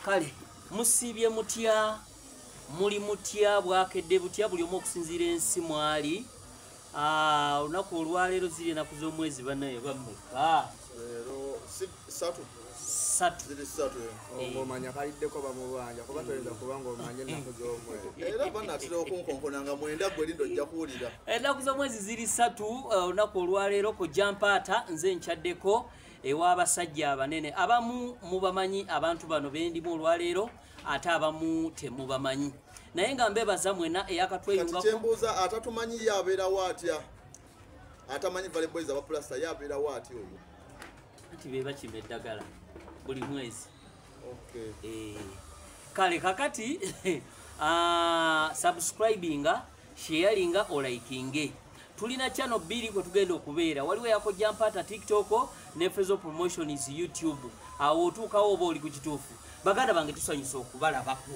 kale musibye mutya muli mutya bwakedde butya buli omu okusinziira ensi mwali olunaku olwaleero ziri enaku z'omwezi banaye bammeka satu omanya kaliddeko bamubanja kuba toyinza kubanga omanye ennaku z'omwezi era banatera okunkonkona mwenda gwe lindo ojja kuwulira ennaku z'omwezi ziri 3 olunaku olwaleero ko jampaata nze nkyaddeko ew'abasajja abanene abamu mubamanyi abantu bano bendimu olwaleero ate abamu temubamanyi naye nga mbebaza mwena eyakatweyungako kyembuuza atatumanyi yabeerawo atya atamanyi Valley Boys abapulasta yabeerawo atya oyo nti beba kima eddagala buli mwezi okay. Kale kakati subscribinga sharinga olaikinge tulina channel 2 kwe tugenda okubeera waliwo yako Jampaata TikTok ne Fezo Promotions YouTube awo otuukawo oba oli ku kituufu baganda bange tusanyusa okubalabako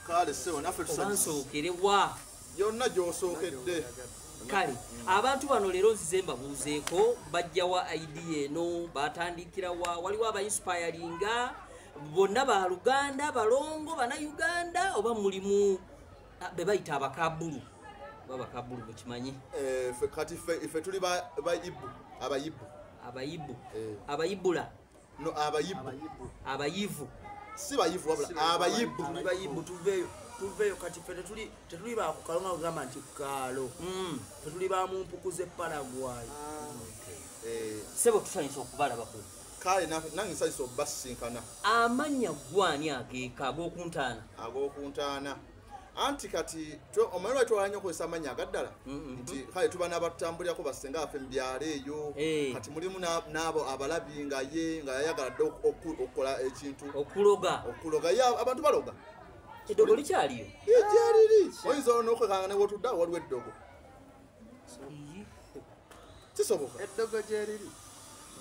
kale sewo naffe tusanyusa yonna gy'osookedde kale abantu bano leero nzize mbabuuzeeko bajjawa idea eno batandikirawa waliwo abainspiringa bonna baluganda balongo bannayuganda oba mulimu bebayita abakabulu babakabulu mukimanyi kati ife tuli abayibula no abayivu si bayivu wabula abayibu tuveyo kati ffe tetuli bakukalonga kugamba nti kukaalo tetuli bamumpukuza epalagwayi sebo tusanyusa okubalabako kale nange nsanyusa obasinkana amannya gwani ageeka ag'okuntaana anti kati omanyi lwaki twalanya okozesa amannya agaddala nti kale tuba n'abatutambulirako basenga baffe mu byalo eyo kati mulimu n'abo abalabi nga yayagala dde okukola ekintu okuloga abantu baloga eddogo likyaliyo egyaliri oyinza n'okwekanga ne wotudda waliwo eddogo kisoboka eddogo gyeriri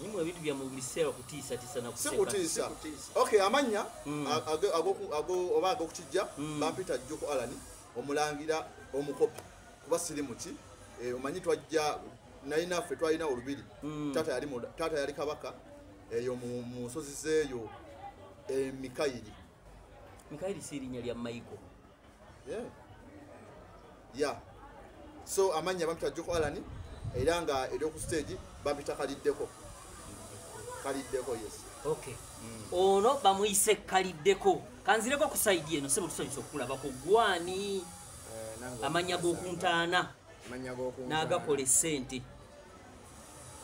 nimwe ebintu bya mu biseera okutiisatiisa nakusekutiisa okay amanya oba ag'okukijja bampita Jjoko Alani omulangira omukopi kuba sirimuki omanyi twajja nayinaffe twalina olubiri taata yali kabaka eyo mu nsozi zeeyo Mikayiri siirinnya lya Michael so amanya bampita Jjoko Alani era nga eryoku stage bampita Kaliddeko yes okay ono bamuyise Kaliddeko kanzireko ku side eno sebo tusanyusa okulabako gwani amanya g'okuntaana n'agakola essente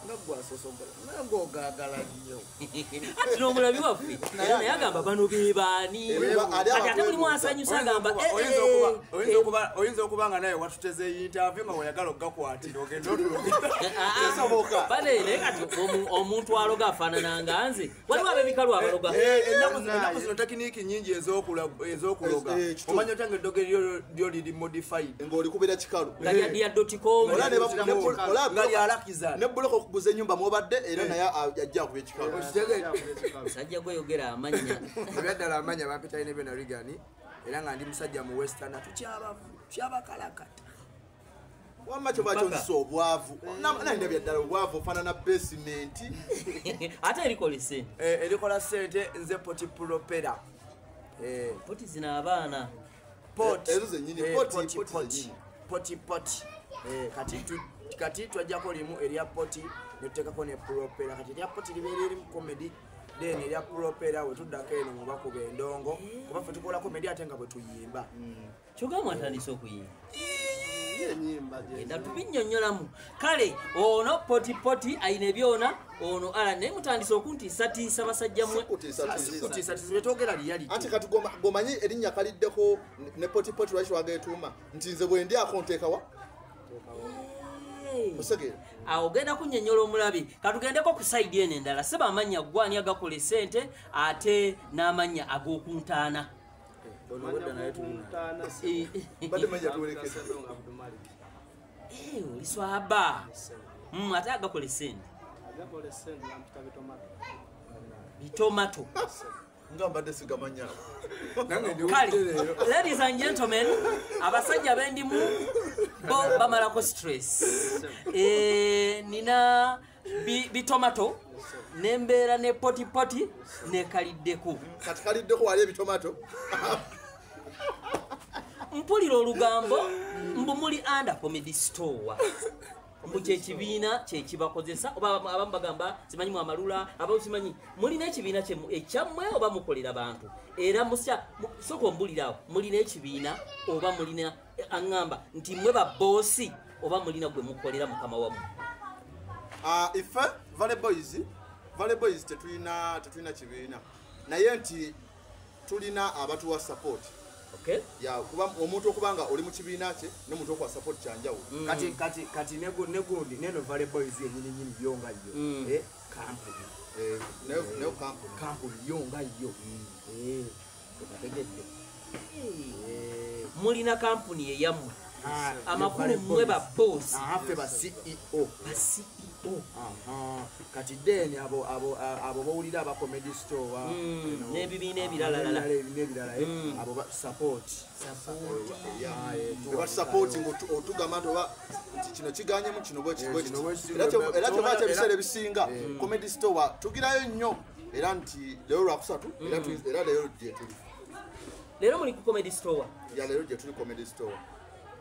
nagogagala nnyo ati n'omulabi waffe naye agamba bano bebaani ate mulimu asanyusa agamba oyinza okuba nga naye watuteze interview nga weyagala okugakwatira ogenda banene kati omuntu aloga afaanana nga nze waliwo ab'ebikalu abaloga ennaku zino tekiniki nyingi ez'okuloga omanya otanga eddogo lyo liri modified ng'olikubira kikalu nga lyadya.com nga lyalakiza ne buloko okuguza ennyumba mwobadde era naye ajja akuba ekikalu musajja gweyogera amanya ebyaddala amanya bampitayo ne Bena Rigani era nga ndi musajja mu western tukyabakalakata wamma kyobakyo nzisa obwavu nalina byaddala obwavu ofaanana basement ate erikola essente erikola ssente nze poti propera poti zina abaana ezo zenyini poti kati twajjako limu erya poti netuteekako ne propera kati erya poti libeera eri mu comedy then erya propera wetuddako eno mubakuba endongo kuba ffe tukola comedy ate nga bwe tuyimba kyogamba atandise okuyimba enda tubinnyonnyolamu kale ono poti ayina ebyona ono ala naye mutandise okuntiisatiisa basajja mmwe betwogera liyali anti kati gomanyi erinnya Kaliddeko ne poti lwaki wageetuuma nti nze bwe ndyako nteekawa awo genda kunnyonnyola omulabi katugendeko ku sayidi eno endala seba amannya gwani agakola essente ate n'amannya ag'okuntaana oli swaba ate agakola essente bitomato nga mbadde sigamanya ladies and gentlemen abasajja bendimu bo bamalako stress nina bitomato nembeera ne potipoti nekaliddeko kati kaliddeko wali ebitomato mpulira olugambo mbu muli under comedy store mbu kyekibiina kyekibakozesa oba abamu bagamba simanyimu amalula abamu simanyi mulina ekibiina ekyammwe oba mukolera bantu era soka ombuliraawo mulina ekibiina oba mulina aŋŋamba nti mwe baboosi oba mulina gwe mukolera mukama wamu. Ife Valley Boys tetulina kibiina naye nti tulina abatuwa support. Okay. Ya kuba omuntu okubanga oli mu kibiina kye n'omuntu okuwa support kyanjawulo. Kati negundi neno Valley Boys yennyini yonga yo. Company. Ne company yonga yo. Tukategedde. Mulina company eyammwe. Amakulu mwe ba boss. Afe ba CEO. Kati deni abo bawulira aba comedy store n'ebibiina ebirala abo support otugamba nti kino kiganyemu kino era kyobate ebiseera ebisinga comedy store tugirayo nnyo era nti leero lwakusatu era leero gyetuli leero muli ku comedy store leero gyetuli comedy store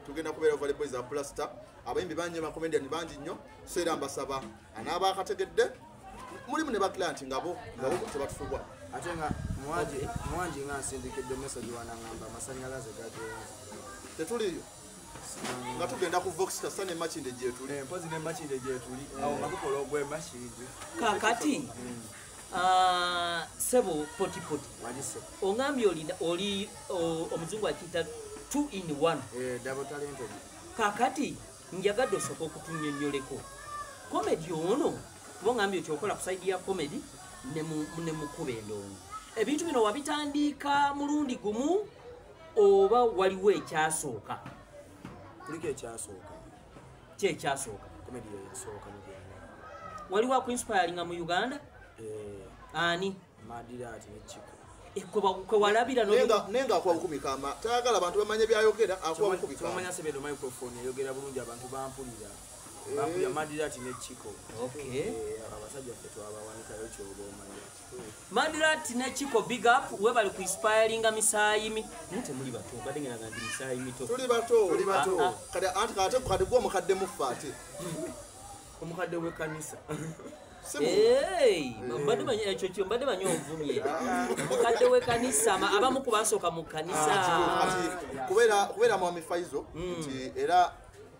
tugenda kubeera Valley Boys Plaster abayimbi bangi bakomedian bangi nnyo so era mbasaba anaaba akategedde mulimu ne baclient ngabo tebatufubwa ate nga mwanji nga nsindikidde message wanangamba amasanyalaze gagenze tetuliyo nga tugenda ku Vox Kasa ne Machinde gyetuli mpozi ne Machinde gyetuli awo nga tukola ogw'emachinde kakati sebo potipoti ongambye oli omuzungu akiyita 2 in 1 double talented kakati njagadde osooka okutunnyonnyoleko komedi ono kuba ngambye okyokola ku saidi ya komedi ne mukuba endongo ebintu bino wabitandiika mulundi gumu oba waliwo ekyasooka kuliko ekyasooka kyekyasooka komedi yasooka mugenda waliwo akuinspiringa mu Uganda ani Madirat ne Chiko kwe walabira nenga akuwa bukumikama tayagala abantu bamanye byayogera akuwa bukumikama bamanya sebedo microphone yogera bulungi abantu bampulira bampulira Madirat ne Chiko abasajja ffe twabawanikayo kyobomanya Madirat ne Chiko big up we bali ku inspiringa misayimi nte muli bato badengera gandi misayimi to tuli bato kade gwo mukadde mufate omukadde w'ekkanisa mbadde banya ekyo mbadde banya ovumye mukadde w'ekkanisa abamu kubasooka mu kkanisa kubeera mwami Faizo nti era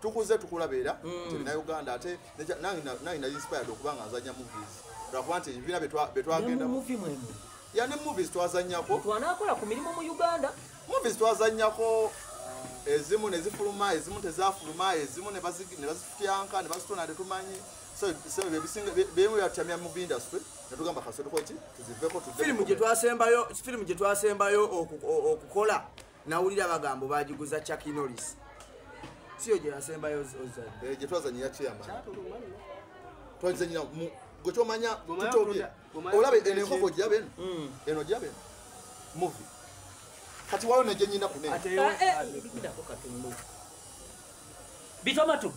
tukuze tukulabeera nti Uganda ate nange na inspired okuba nga nzanya movies lwakuba nti ebina betwagenda ne movies twazanyako twanakola ku mirimu mu Uganda movies twazanyako ezimu nezifuluma ezimu tezafuluma ezimu nebazifutyanka nebazitona tetumanyi so ebisinga bemu byatamya mu industry netugamba kasotoko ki tuziveko filimu gye twasembayo okukola nawulira abagambo bagiguza Chuck Norris siyo gye yasembayo gye twazanyira chairman twazanyira gwe kyomanya tutobye olabe enkoko gyabeno eno gyabeno movie kati wayo negye nyina kunene bitomato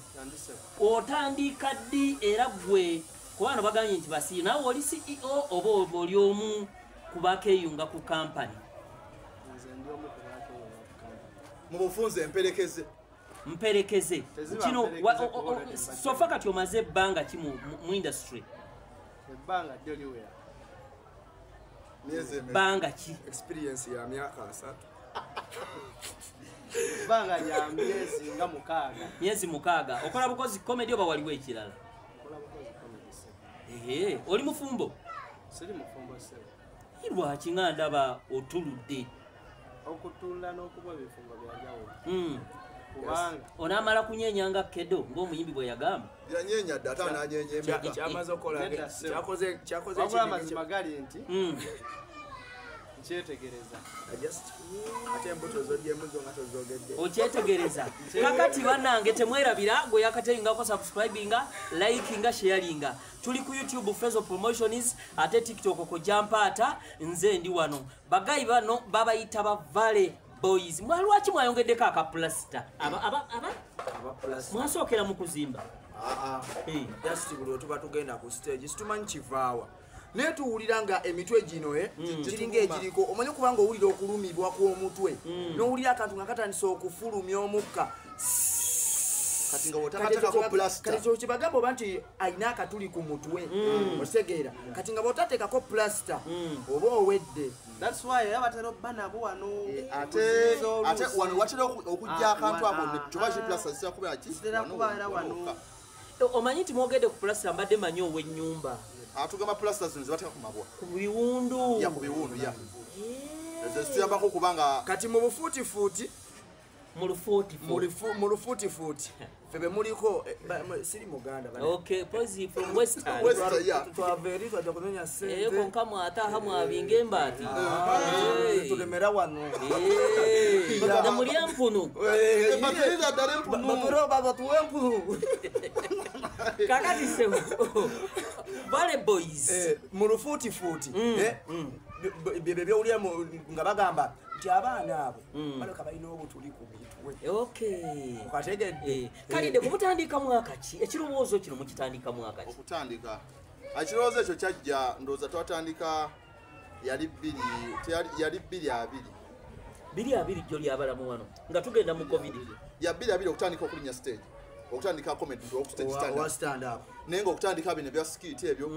otandika ddi era gwe kubano baganye nti basi nawe oli CEO oba oli omu kubakeyunga ku kampani mu bufunze mperekeze kino sofa kati omaze ebbanga ki mu industry banga ki experience ya myaka 3 banga ya myezi mukaaga okola bukozi comedy oba waliwo ekirala oli mufumbo lwaki nga ndaba otuludde okutula n'okuba ebifumbo byanjawulo kubanga onaamala kunyenyanga kedo ng'omuyimbi bwe yagamba yanyenya dda ate ananyenyemeka kyamaze okola kyakoze amazima gali nti nkyetegereza ate embuto zodyemuzo nga tozogedde okyetegereza kakati bannange temwerabira gwe yakateyingako subscribinga likinga sharinga tuli ku YouTube Fezo Promotions ate TikTok ko Jampata nze ndi wano bagayi bano babayita ba Valley Boys mwalwaki mwayongeddeko aka plaster aba mwasookera mu kuzimba just buli otuba tugenda ku stage situmanyi kivaawa naye tuwulira nga emitwe gino giringa egiriko omanyi okubanga owulira okulumibwa kw'omutwe n'owulira akantu nga katandisa okufulumya omukka kati nga wotatekako plaster kati kyo kibagamba oba nti ayina akatuli ku mutwe otegeera kati nga botatekako plaster oba owedde that's why abatera obba nabo wano ate wano watera okujja akantu ako kyoba ki plaster zitera kubeera ki wano omanyi nti mwogedde ku plaster mbadde manyi ow'ennyumba atugamba plaster zino zibateka ku mabwa ku biwundu ku biwundu ezo zituyambako kubanga kati mu bufuutifuuti mu lufuutifuuti febe muliko siri muganda twava eri twajja kunoonya sente konka mwataha mwabinga embati tulemera wano nemuli empunu batuwe empunu kakati sebo Vale boys mu lufuutifuuti bye byowulira nga bagamba nti abaana abo baleka balina obutuli ku mitwe okategedde kalidde kumutandika mwaka ki ekirowoozo kino mukitandika mwaka ki okutandika ekirowoozo ekyo kyajja ndowooza twatandika yali 2 jjo lyabalamu wano nga tugenda mu covid ya 2 okutandika okulinya stage okutandika comedy to okustage stand up naye nga okutandika bino bya skit ebyo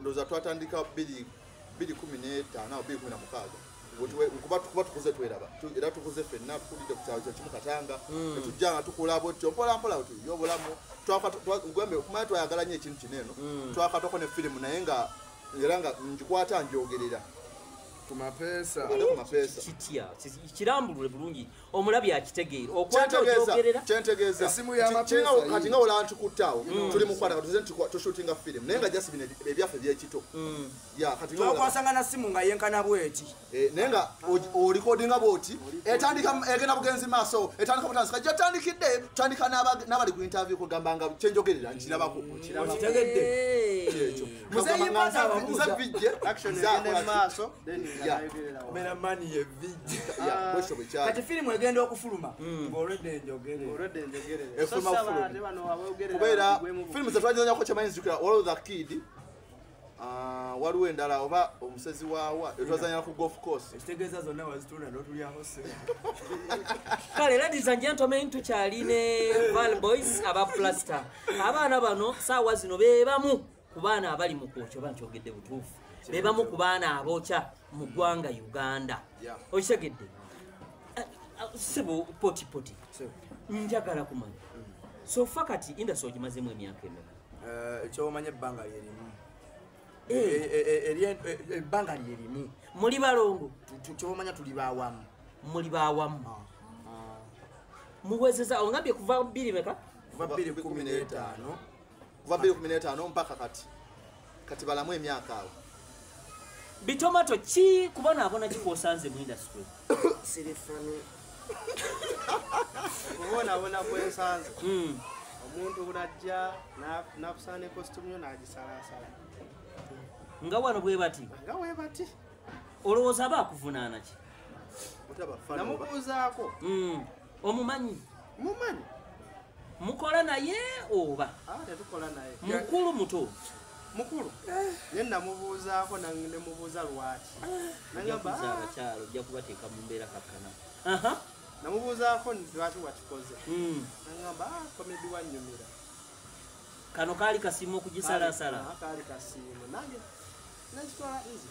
ndowooza twatandika 2015 kuba tukuze tweraba era tukuze ffenna tukulidde ku kyalo kyekimu Katanga netujja nga tukula bwetyo mpolampola yobulamu gwembe okumanya twayagala nnyo ekintu kino eno twakatwako ne firimu naye nga era nga ngikwata njogerera kumapeesa kitya kirambulule bulungi omulabi akitegeera okwata okyogerera kyentegeeza esimu y'amapeesa kati nga olaba ntukuttaawo tuli mukwata katuze tushutinga firimu naye nga just bino ebyaffe byekito kati okwasanga na simu nga yenkana bweti naye nga olikodinga bwoti egenda bugenzi maaso etandika butandika gyatandikidde tutandika n'abali ku interview kugamba nga kyenjogerera nkirabako okitegedde nze bijje maaso mera mani ye vijja kati firimu egenda okufuluma ng'olwedde njogere kubeera firimu zetwagizanyako kyemanyi nzijukira waliwo the kid waliwo endala oba omusezi waawa etwazanya ku golf course ekitegeeza zonna wazitunda n'otulyaho se kale ladies and gentlemen tukyali ne Val Boys aba Plaster abaana bano saawa zino beebamu ku baana abali mu kwoki oba nkyogedde butuufu bebamu ku baana abokya mu ggwanga Uganda okitegedde sebo poti njagala kumanya sofa kati industry ogimazemu emyaka emeka ekyomanya ebbanga lyerimu ebbanga lyerimu muli balongo kyomanya tuli bawamu muli bawamu muwezeza ongambye kuva 2 meka kuva 2015 mpaka kati balamu emyaka awo bitomato ki kubonaabona kikwosanze mu industry sirifani kubonaabona kwensanze omuntu bunajja nakusaana ekositumu yo n'agisalaasala nga wano bwe bati olowooza aba akuvunaana ki namubuuzaako omumanyi mukola naye oba tetukola naye mukulu muto mukulu naye namubuuzaako nemubuuza lwaki abakyalo ojja kubateeka mu mbeera kakkana namubuuzaako lwaki wakikoze nagamba komedi wannyumira kano kaali kasiimu okugisalaasala kaali kasiimu nange nakitwala nzi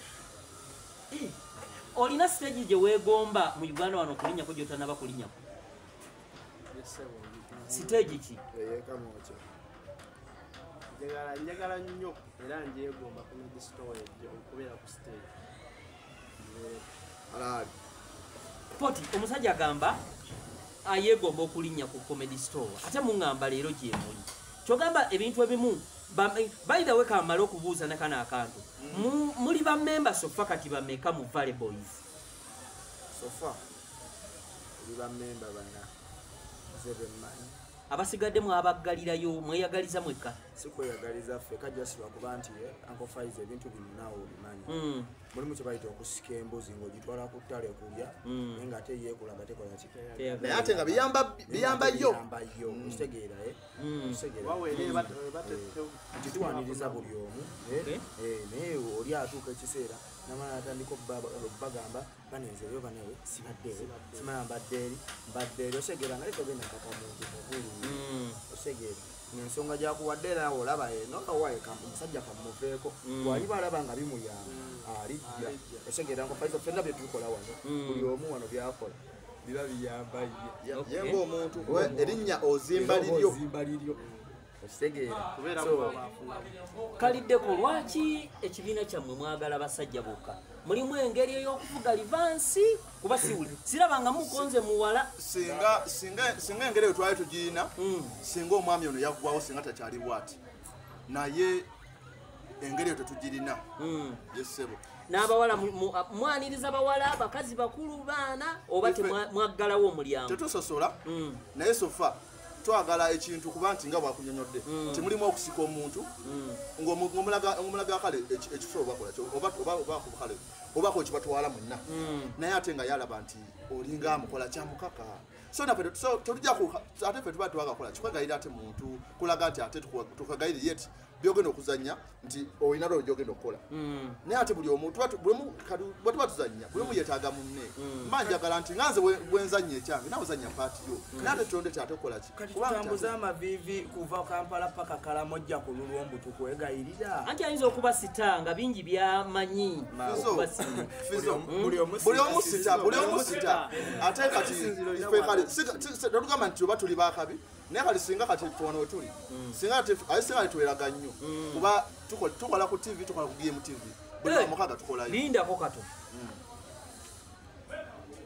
olina siteegi gye weegomba mu Uganda wano okulinnyako gyotanaba kulinnyako siteegi ki njagala nnyo era njeegomba comedy store okubeera ku stage poti omusajja agamba ayeegomba okulinnya ku comedy store ate muŋŋamba leero gyemuli kyogamba ebintu ebimu by the way kamala okubuuza nekano akantu muli bammemba sofa kati bameka mu Valley Boys sofa tuli bammemba bana 7 man abasigaddemu abaggalirayo mweyagaliza mwekka sikweyagaliza ffe kajjasibwa kuba nti Uncle Faiz ebintu bino naawe obimanyi mulimu kye bayita okusika embuzi ng'ogitwala ku ttale kulya naye ng'ate yeekulaga tekola ki naye ate nga biyamba yo okitegeera nti tuwaniriza buli omu naye oli atuuka ekiseera namala atandika bagamba banenzereyo banewe sibaddeewo simala mbadde eri osegeera nga lekogenda kaka muntu mukulu osegeera ensonga gyakuwadde naawe olaba nokawaye omusajja kamuveeko bwaliba alaba nga bimuyamba alijja osegeera nkofaizo fenna bye tukola wano buli omu wano byakola biba biyamba ye ng'omuntu erinnya ozimba liryo ositegeera kaliddeko lwaki ekibiina kyammwe mwagala basajja bokka mulimu engeri ey'okuvuga livansi kuba siwuli sirabanga mukonze muwala singa engeri eyo twali tugirina singa omwami ono yaggwawo singa takyali bwati naye engeri eyo tetugirina yesebo n'abawala mwaniriza bawala bakazi bakulu baana oba mwaggalawo omulyango tetusosola naye sofa twagala ekintu kuba nti nga bwakunyonyodde nti mulimu okusika omuntu ng'omulaga kale ekifo obakale obako ekibatwala mwenna naye ate nga yalaba nti olinga amukola kyamukaka so naffe ate ffe tuba twagakola kikwegayira ate muntu kulaga nti ate tukagayire yeti byogenda okuzanya nti olina lolo gyogenda okukola naye ate buli omuntu bwe tuba tuzanya buli omu yeetaaga munne mba njagala nti nganze bwenzanya ekyange nawe zanya paati yo naye ate tonde ate okola ki kati tutambuza amavivi kuva Kampala paka Kalamojja ku Lulwombo tukwegayirira anti ayinza okuba sita nga bingi byamanyi buli omu sita ate kati ife kale tetugamba nti oba tuli bakabi naye kati singa kati tuwano we tuli singa tuweraga nnyo kuba tukola ku TV tukola ku GMTV buli mukaga tukolayo lindako kato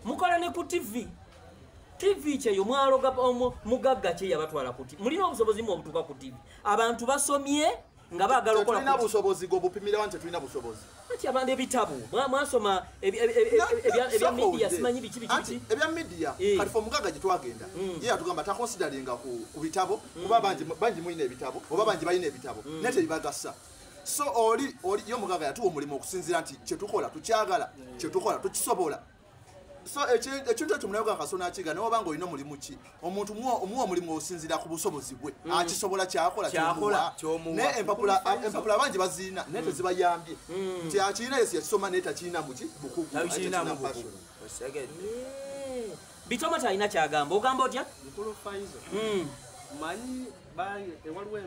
mukola ne ku TV kyeyo mwaloga mugagga kye yabatwala ku TV mulina obusobozi mu obutuuka ku TV abantu basomye nga baagala okola tulina busobozi gobupimira wanti tulina busobozi ati abantu ebitabu mwasoma ebya media simanyi biki ebya media kati fo mugaga gye twagenda ye atugamba takonsideringa ku bitabo kuba bangi mulina ebitabo oba bangi balina ebitabo naye tebibagasa so oli yo mugaga yatuwa omulimu okusinziira nti kyetukola tukyagala kyetukola tukisobola so ekintu ekyo munayoga kasona akiga naye obanga olina omulimu ki omuntu omuwa omulimu osinziira ku busobozi bwe akisobola kyakola naye empapula bangi bazirina naye tezibayambye nti akirina yesi yakisoma naye takirina muki bukugu bitoma talina kyagamba ogamba otya mukulu Faizo manyi waliwo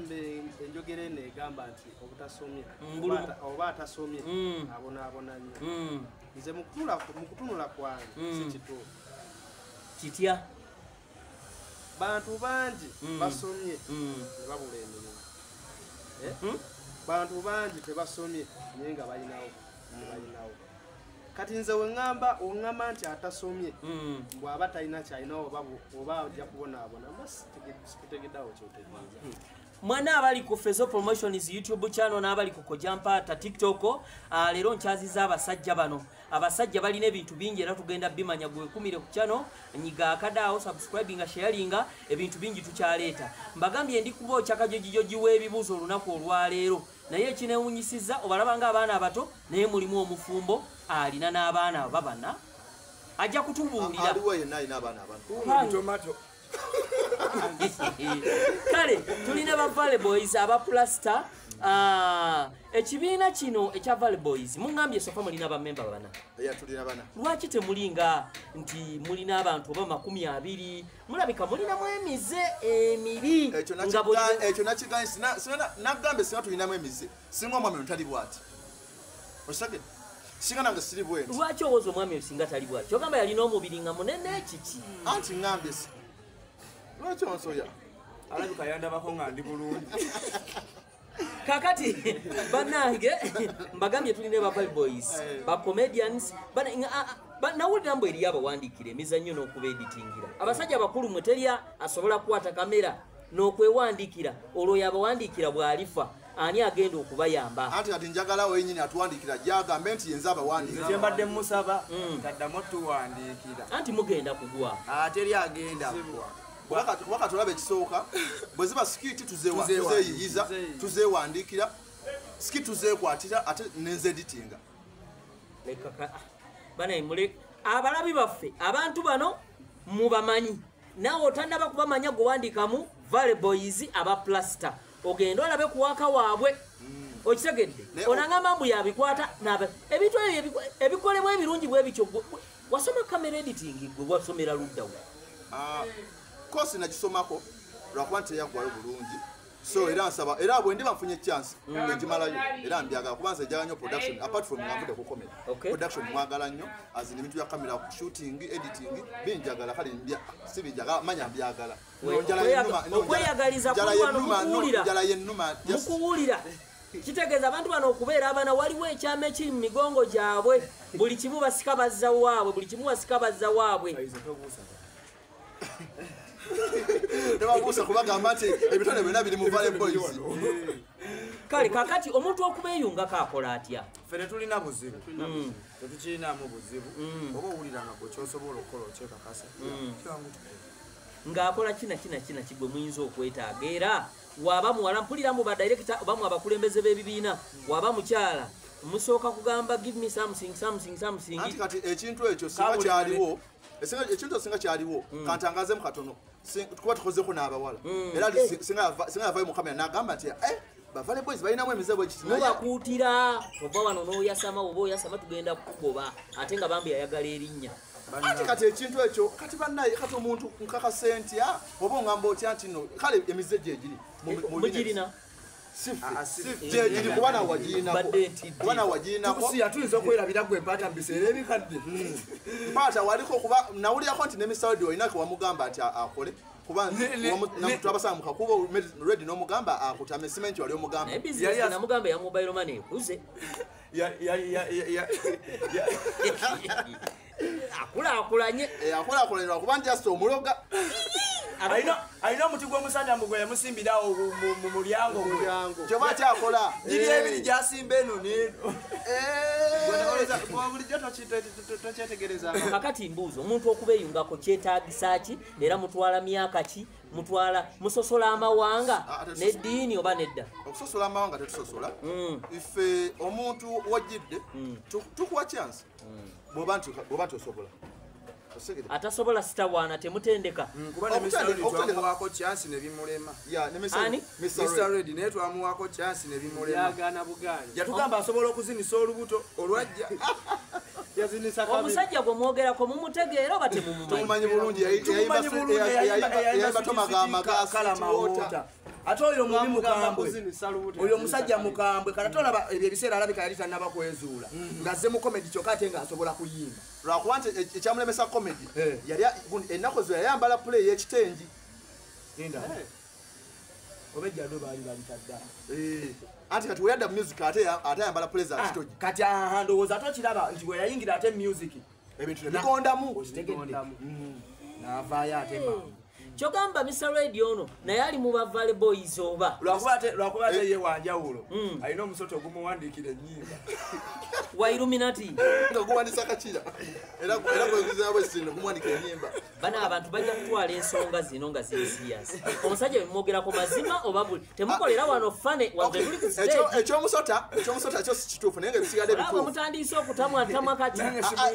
enjogera eno egamba nti obutasomye oba atasomye abonaabona nnyo nze mu kutunula kwange si kituufu kitya bantu bangi basomye ne babula emirimu bantu bangi tebasomye naye nga balinawo kati nze oŋŋamba nti atasomye bw'aba talina kyalinawo oba ajja kubonaabona sikutegeddawo kyotegeeza mwana abali ku Fezo Promotions YouTube channel n'abali ku Kojampata TikTok leero nkyaziza abasajja bano abasajja balina ebintu bingi era tugenda bimanya gwe kumire ku channel nyiga akadaawo subscribing sharinga ebintu bingi tukyaleeta mbagambye ndi kubo chakajojijo jiwe ebibuzo olunaku olwaleero naye ekinewunyisiza obalabanga abaana abato naye mulimu omufumbo alina n'abaana babana ajja kutubuulira kale tulina ba Valley Boys aba Plaster ekibiina kino ekya Valley Boys mungambye sofa mulina ba member bana tulina bana lwaki temulinga nti mulina abantu oba 20 mulabika mulina mwemize emibi ekyo nakiganyi nagambe singa tulinamu emize singa omwami ntali bwati osage singa nange siri bwenti lwaki owoza omwami singa tali bwati kyogamba yalina omubiri nga munene kiki anti ngambye lwaki onsoya alabika yandabako nga ndi bulungi kakati banange mbagambye tulina ba Valley Boys ba comedians nawulira mbu eri abawandiikira emizannyo n'okubaeditingira abasajja abakulu mwe terya asobola kukwata kamera n'okwewandiikira olwo yabawandiikira bw'alifa ani agenda okubayamba anti kati njagalawo yenyini atuwandiikira gyagambe nti yenza abawandiikira kyembadde musaba gaddamu tuwandiikira anti mugenda kugwa teri agenda kugwa wakati olabe ekisooka bwe ziba sikiti tuzeeyiyiza tuzeewandikira sikiti tuzeekwatira ate nezeditinga banayimule abalabi baffe abantu bano mubamanyi naawe otandaba kubamanya gwewandiikamu valeboys aba plasta ogenda olabe kuwaka waabwe okitegedde onangamba mbu yabikwata ebintu ebyo ebikolebwa ebirungi bwe bityo wasoma camera editing gwe wasomera luddawo kosi nagisomako lwakuba nti teyaggwayo bulungi so era nsaba era bwe ndiba nfunye chance ngimalayo era mbyagala kubanza ejjaga nnyo production apart from nga mvude ku comedy production mwagala nnyo azina ebintu bya kamera shooting editing binjagala kale sibijagala manya mbyagala okweyagaliza kulwano mukuwulira kitegeeza abantu bano okubeera abaana waliwo ekyama ekiri mu migongo gyabwe buli kimu basika bazza waabwe nebabuusa kubagamba nti ebitone byonna biri mu Valley Boys kale kakati omuntu okubeeyungako akola atya ffe tetulina buzibu tetukirinamu buzibu oba owuliranga gwe kyosobola okukola okyekakasa ng'akola kina kigwe muyinza okwetaaga era waba muwala mpulira mu badirekita oba mu abakulembeze b'ebibiina waba mukyala musooka kugamba give me something anti kati ekintu ekyo singa kyaliwo ekintu singa kyaliwo kantangazemu katono kuba tukozeko n'abawala era singa yavayo mu kamera n'agamba nti Valley Boys balinamu emizibu ekitinaye mubakuutira ova wano n'oyasama oba oyasama tugenda kukugoba ate nga bambi yayagala erinnya ati kati ekintu ekyo kati bannaye kati omuntu nkakase ntya oba ongamba otya nti no kale emize gye egiri mugirina gyegiri kubana wagirinako tuyinza okwerabira gwe mpaata mu biseera ebikadde mpaata waliko kuba nawulyako nti nemisawodi olinako wamugamba nti akole kuba twabasanga mukakuba redi n'omugamba akutame simenti wali omugamba namugamba ya mobile money ekuze akulaakulanye lwakuba njasi omuloga alina omuti gw'omusajja mbu gwe yamusimbirawo mu mulyango kyoba kyakola giri ebiri gyasimba eno neeno bulijjo tokyetegereza kakati mbuuzo omuntu okubeeyungako kyetaagisa ki era mutwala myaka ki musosola amawanga n'eddiini oba nedda okusosola amawanga tetusosola ife omuntu wajjidde tukuwa chance bw'oba nti osobola atasobola sitawaana temutendeka kuba twamuwaako chance nebimulema Mr. Red naye twamuwaako chance nebimulema yatugamba asobola okuzinisa olubuto olwajja omusajja gwe mwogerako mumutegeera oba temumumanyi bulungi yayimba tomagamaga ate oyo mubi mukambwe oyo omusajja mukambwe kala tolaba ebyo ebiseera alabika yali tannaba kwezuula ng'azze mu komedi kyokka ate ng'asobola kuyimba lwakuba nti ekyamulemesa komedi ennaku zo yayambala play y'ekitengi oba ejjado baali babitadda anti kati weyadda mu music ate ayambala play za kitogi kati ndowooza ate okiraba nti we yayingira ate music ebintu nebigondamu n'avaayo ate mangu kyogamba Mr. Radio ono naye ali mu ba Valley Boys oba lwakuba ate ye wanjawulo alina omusoto ogumuwandiikira ennyimba wa Illuminati nga guwandisa kakira era gweguzirabo esino gumuwandikira ennyimba bana abantu bajja kutwala ensonga zino nga ziri serious omusajja bimwogerako mazima oba buli temukolera wano fane wanze tuli ku stage ekyomusota kyo si kituufu naye nga ebisigadde bituufu mutandise okutamwatamwa kati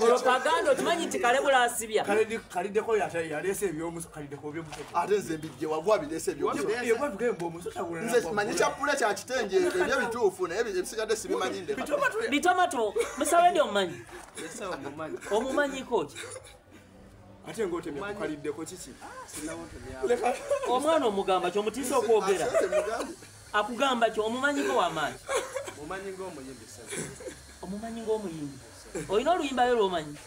olwo kaganda okimanyi nti kalebula asibya kaliddeko yaleese ebyomukalideko ate nze mbijje wagwa bireese ebyomusotanze manyi kyapule kya kitenje ebyo bituufu naye ebisigadde sibimanyi nde bitomato musawedde omumanyiko ki ate ng'otemya kukaliddeko kiki omwana omugamba kyomutiisa okwogera akugamba kyo omumanyiko w'amaanyi omumanyi ng'omuyimbi olina oluyimbayo lw'omanyi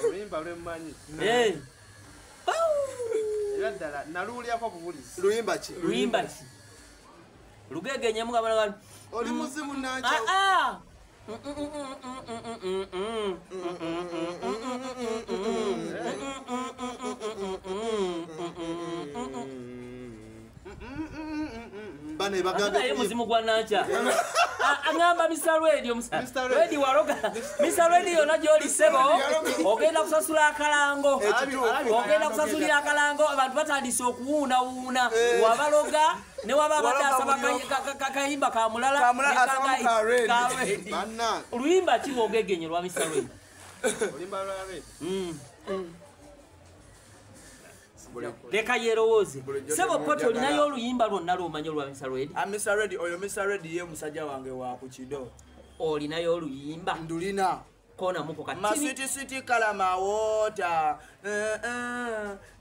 oluyimba lwemmanyi era ddala naluwulyako bubulizi luyimba ki lugegenye mugabana oli muzimu nakyo bane baganda muzimu gwa nacha Angamba Mr. Radio Radio waroga Mr. Radio na joli sebo ogenda kusasula akalango ogenda kusasulira akalango abantu batandise okuwuna wabaloga ne waba batasa kakayimba kamulala banna luyimba kibo ogegenyerwa Mr. Radio Oluyimba lwa radio leka yerowoze sebo poti olinayo oluyimba lwonna lwomanyi olwa Mr. Radio Mr. Radio oyo Mr. Radio ye musajja wange wa kukido olinayo oluyimba ndulina kona muko kati ma sweet kalama water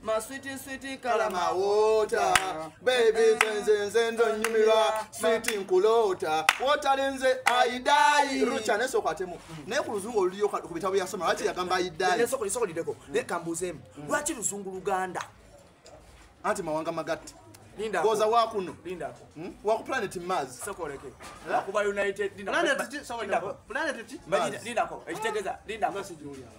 ma sweet kalama water baby zenze ndonyumirwa sweet nkulota wotalenze aidai rucha neso kwatemu naye ku luzungu oluliyo ku bitabu yasoma lwaki yagamba aidai neso lideko ne kambuzemu lwaki luzungu luganda anti mawanga magatti linda goza wakuno linda waku planet Mars sokoleke akuba United linda ko ekitegeza linda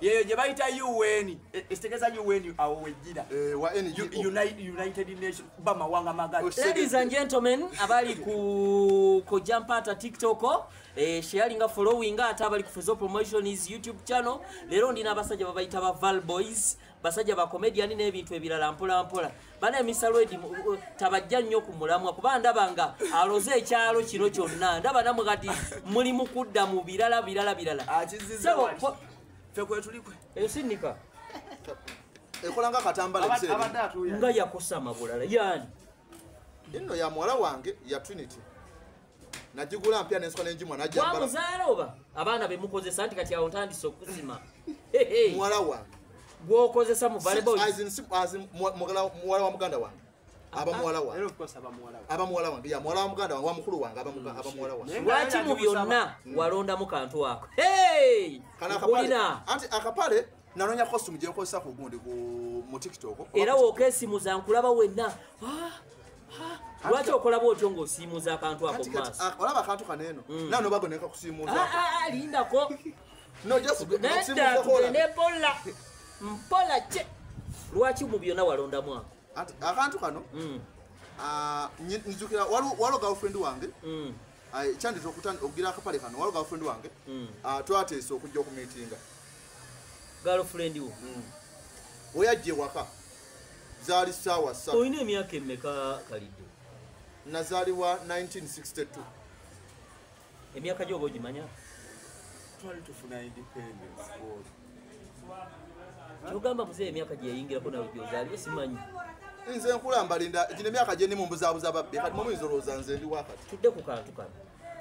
yeyo je bayita UN ekitegeza UN awo wejira wa NGO United Nations bama wanga magatti. Ladies and gentlemen abali ku Jampata TikTok sharing following ate abali ku Fezo Promotion is YouTube channel lero ndina abasajja babayita ba Val Boys basajja ba comedian n'ebintu ebirala mpola bana Mr. Radio tabajja nnyo ku mulamwa kuba ndabanga aloze ekyalo kino kyonna ndaba namwe kati muli mukudda mu birala sebo fe kwetulikwe esinika ekolanga katambala bisere nga yakusama bulala yani inno ya mwala wange ya Trinity najigula mpya nensko nenjimwa najambala wamuzaala oba abaana bemukozesa anti kati awo ntandise okuzima mwala wange gwokozesa mu volleyball mwala wa muganda wange aba mwala wange aba mwala wange ya mwala wa muganda wange wa mukulu wange aba mwala wange lwaki mu byonna walondamu kantu ako kana akapale anti akapale nanonya costume je nkozesa ku gundi mu TikTok era wokesimuza nkulaba wenna lwaki okolaba otyo ng'osiimuza akantu ako mu maaso olaba akantu kaneno nano bagoneka kusiimuza lindako no just nedda tugende mpola kye lwaki mu byonna walondamu ako akantu kano nzukira walo girlfriend wange kyandita okugira akapale kano walo girlfriend wange twateesa okujja okumiitinga girlfriend wo oyajje waka zaali ssaawa 3 olina emyaka emmeka kalidde nazaalibwa 1962 emyaka gyoba ogimanya twali tufuna independence kyogamba muzee emyaka gyeyingirako nawe gyozaalibwa simanyi nze nkulamba linda gino emyaka gye ndimu mbuzaabuza babbe kati mumuyinza olowooza nze ndi wakati tudde ku kantu kano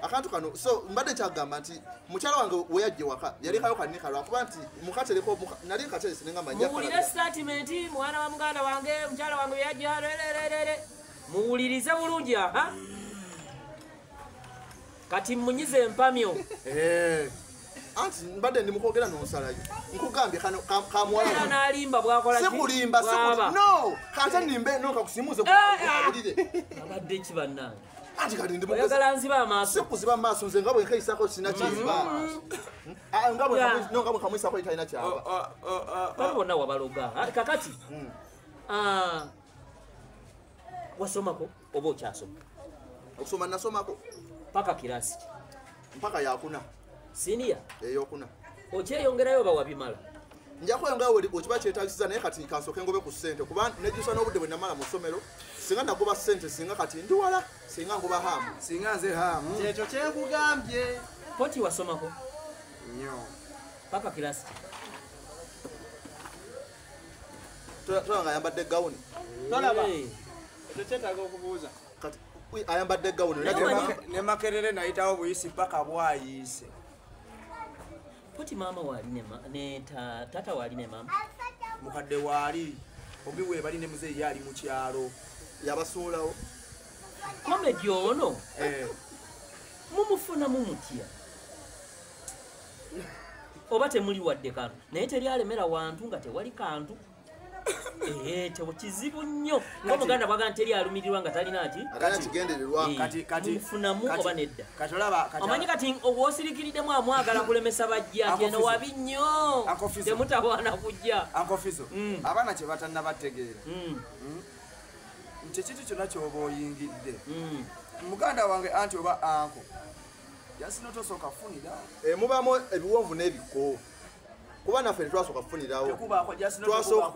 akantu kano so mbadde kyagamba nti mukyala wange weyajje waka yalekayo kannika lwakuba nti mukatereko nali nkaterese nengamba muwulire statement mwana wa muganda wange mukyala wange weyajja muwulirize bulungi aha kati munyize empamyo anti mbadde ndi mukwogera n'onsalayo nkugambye kano kamwala n'alimba bwakola sikulimba no kate nimbe nokakusimuze kuwulire abadde ki bannange anti kati ndi oyagala nziba amaaso sikuziba amaaso nze nga bwe nkaisako sina kiziba nga bwe kamwisako italina kyaba bali bonna wabaloga kakati wasomako oba okyasoma okusoma nasomako paka kirasi mpaka yakuna siniya eyokuna okyeyongerayo oba wabimala njakweyongerayo wekiba kyetagisiza naye kati kansoke ngobe ku ssente kuba nejjusa n'obudde bwe namala mu ssomero singa nagoba ssente singa kati ndi wala singa ngoba hamu singa nze hamu kyekyo kyekugambye poti wasomako nnyo paka kirasi tolanga ayambadde gawuni tolaba tekyetaaga okubuuza kati ayambadde gawuni ne makerere nayitawo buyisi paka bwayise poti maama waali ne tata waali ne maama mukadde waali obi we bali ne muzeeyi ali mu kyalo yabasuulawo komedi ono mumufuna mumutya oba temuli wadde kantu naye teryalemera wantu nga tewali kantu tewo kizibu nnyo ng'omuganda bwaga nti eryalumirirwa nga talina ati kigendererwa mumufunamu oba nedda katolaba omanyi kati obwosirikiridemu amwagala kulemesa bajja ati eno wabi nnyo temutawaana kujja ankofiso abaana kye batanna bategeera nti ekintu kyonna kyoba oyingidde muganda wange anti oba anko jasino tosooka funira mubamu ebiwonvu n'ebiko kuba naffe tetwasooka kufunirawo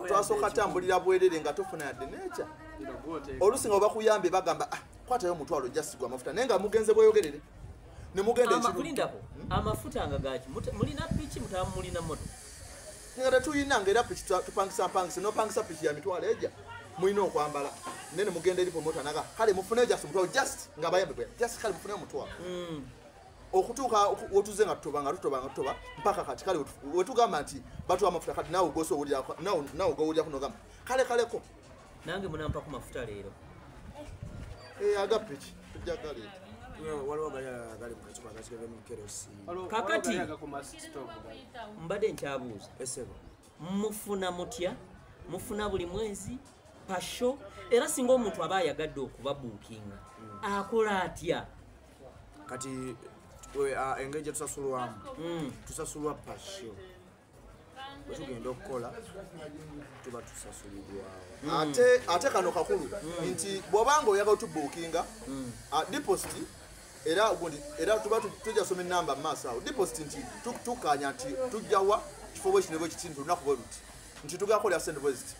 twasooka tambulira bwerere nga tofuna yadde neca olusi nga obakuyambye bagamba kwatayo omutwalo jasigwa amafuta naye nga mugenze bweyogerere nemugenda kulindako amafuta nga gaki mulina piki mutaba mulina moto nga tetuyina ngaera piki tupangisa nopangisa piki ya mitwalo eja mulina okwambala nene mugenda eri promota naga kale mufune just omutwalo just nga bayambe just kale mufune omutwalo okutuuka wotuze nga tutoba mpaka kati kale wetugamba nti batuwa amafuta kati nawe goso gowulira kunogamba kaleko nange munampaku mafuta leero agapiki tujagaleeta kakati mbadde nkyabuuza mufuna mutya mufuna buli mwezi pasho era singa omuntu aba ayagadde okubabuukinga akola atya kati engeri gyetusasulwamu tusasulwa pasho bwetugenda okukola tuba tusasulibwawo ate kano kakulu nti bw'obanga oyagala otubuukinga deposit era tuba tujasoma enamba mumaaso awo deposit nti tukanya nti tujjawa kifo bwekinebwe kiti nti olunaku bwe luti nti tugakolera send deposit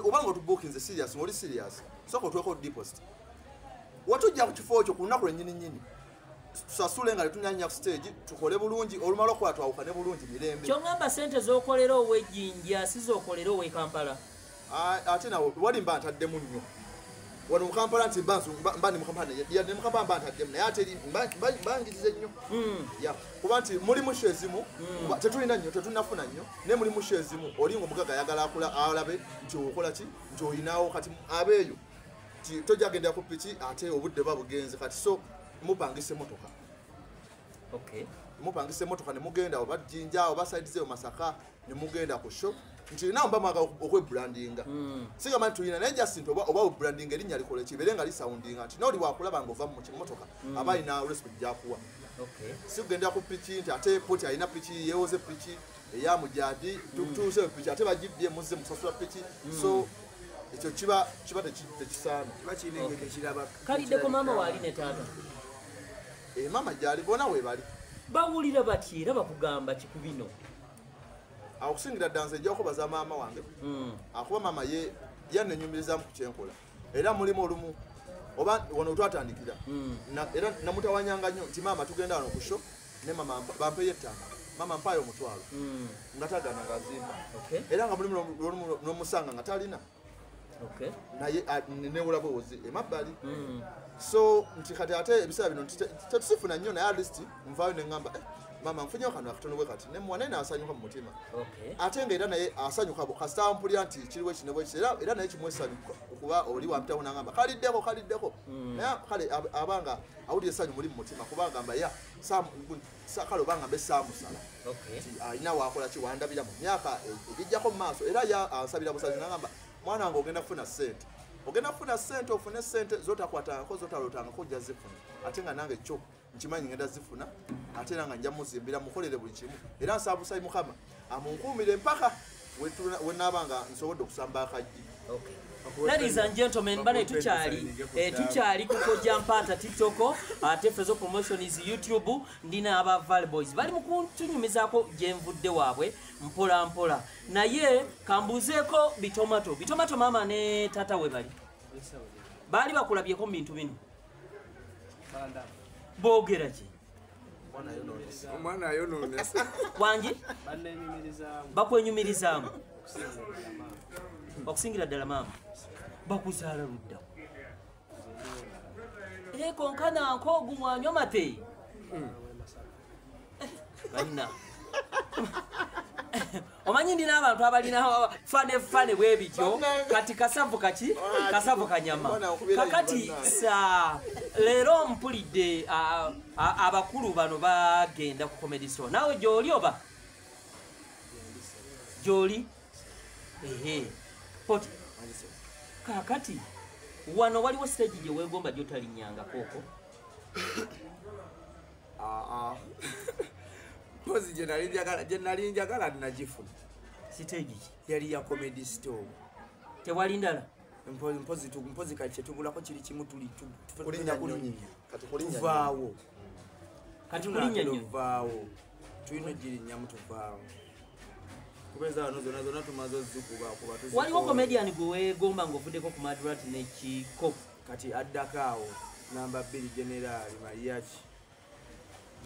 obanga otubuukinze serious ngaoli serious soka otweko deposit watujja ku kifo ekyo ku lunaku lwennyininyini tusasule nga letunyanya ku stage tukole bulungi olumala okukola twawukane bulungi mirembe kyongamba sente z'okolera ow'ejjinja si z'okolera ow'e Kampala ate nawe wali mba ntaddemu nnyo wano mu Kampala nti mba ndi mu Kampala yadde mu Kampala mba ntaddemu naye ate mbangirize nnyo kuba nti mulimu sho ezimu tetulina nnyo tetunafuna nnyo naye mulimu sho ezimu oli nga omugaga ayagala alabe nti okola ki nti oyinawo kati abeeyo ti tojagendera ku piki ate obudde babugenze kati so mupangise motoka mupangise motoka nemugenda oba Jinja oba Saidize Masaka nemugenda ku show nti nawo mbamaga okwebrandinga singa mani tulina naye just nti oba branding erinnya likole kibere nga lisoundinga nti noli wakulaba ng'ova mu motoka aba ina respect gyakuwa si kugenda ku piki nti ate poti alina piki yewoze piki eya mujadi tutuuse piki ate bagibbye muzze musasula piki so ekyo kiba tekisaana kiba kirina engeri ekiraba kaliddeko maama waali ne taata mama gyali bona weebali bawulira bati era bakugamba kikubino akusingira ddanze ejjako baza maama wange akuba maama ye yannenyumirizaamu ku kyenkola era mulimu olumu oba wano twatandikira era namutawanyanga nnyo nti maama tugenda wano ku sho ne mama bampeyo ettanga mama mpaayo omutwalo nga tagana ngazimba era nga mulimu n'omusanga nga talina naye newula bwewozi emabbali so nti kati ate ebiseera bino tetusifuna nnyo naye alist nvaayo neŋŋamba mama nfunyewo kano akatono bwe kati nemuwa naye naasanyuka mu mutima ate nga era naye asanyuka kasita mpulira nti kiriwo ekine bweki era naye kimwesanyuka okuba oli wampitawo nagamba kaliddeko naye kale abanga awulira essanyu muli mu mutima kuba agamba kale obanga mbe saamusala nti alina wakola ki wandabira mu myaka egijjako mu maaso era ansabira busazi nagamba mwana wange ogenda kufuna ssente ofune ssente zotakwatangako zotalotangako ojja zifuna ate nga nange kyo nkimanyi ngenda zifuna ate era nga nja muzimbira mukolere buli kimu era nsaabusayi mukama amunkuumire mpaka wenaaba nga nsobodde okusamba akajji Ladies and gentlemen, bana tukyali ku Kojja Mpaata TikTok, ate Fezo Promotion is YouTube, ndina aba Valley Boys. Bali mu kuntunyumizaako gye nvudde waabwe mpola mpola. Naye kambuzeeko bitomato mama ne tata we bali bakulabyeko mu bintu bino. Boogera ki? Omwana ayonoonese. Wangi? Bakwenyumirizaamu. Okusingira ddala maama bakuzaala ludda konkana nkogu mwanywa mate banna omanyi ndina abantu abalina fane bwebityo kati kasavu kanyama kakati leero mpulidde abakulu bano bagenda ku comedy show naawe gyoli oba gyoli poti kakati wano waliwo stage gye weegomba gyotalinyanga kooko mpozi gye nali njagala nagifuna stage ki yali ya comedy store tewali ndala mpozi kati kyetubulako kiri kimu tuvaawo kati kulinya nnyo vaawo tulina girinya mutuvaawo kubeza wano zona tumaze ozikuba kuba waliwo comedian gwe weegomba ng'ovuddeko ku Madrat n'ekiko kati addakaawo namba 2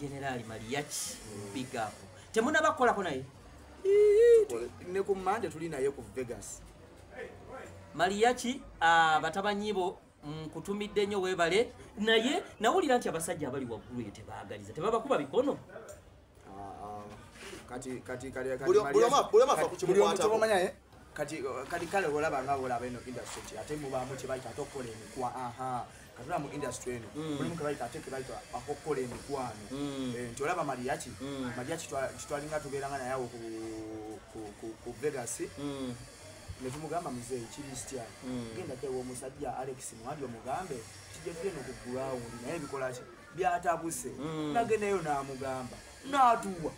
Generali Mariachi big up temunabakolako naye ne ku Mande tuli naye ku Vegas Mariachi batabanyibo kutumidde nnyo weebale naye nawulira nti abasajja abali waggulu tebaagaliza tebabakuba bikono kati kati kale olaba nga olaba eno industry ate mubamu kyebayita tokola emikwa katula mu industry eno mulimu kebayita ate kebayita akokola emikwano nti olaba Mariachi twalinga tubeeranga naye awo ku Vegas netumugamba muzeeyi Christian genda kewa omusajja Alex Mwadi omugambe kijjedde no ku ground naye bikolaki byatabuse nagendeyo n'amugamba n'atuwa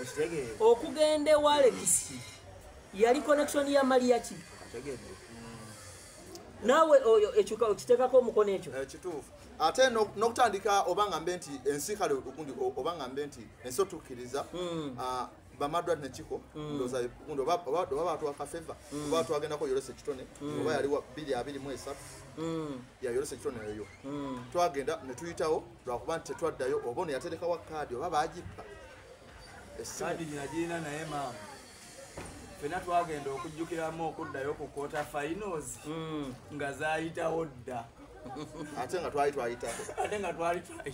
okitegeere okugenda ewa Alex yali connection ya Mariachi ategedde nawe oyo ekyuka okiteekako omukono ekyo kituufu ate n'okutandika obangambe nti ensi kale okundi obangambe nti ensi otukkiriza bamadrat nekiko ndoza kundo oba batwa kafeva oba twagendako yolese kitone oba yali wa 223 ya yolese kitone eyo twagenda ne tuyitawo lwakuba nti tetwaddayo oba ono yatereka wa kaadi oba bagipa kaadi nyagirina naye maama fena twagenda okujjukiramu okuddayo ku quarter finals nga zaayitawo dda ate nga twali twayitako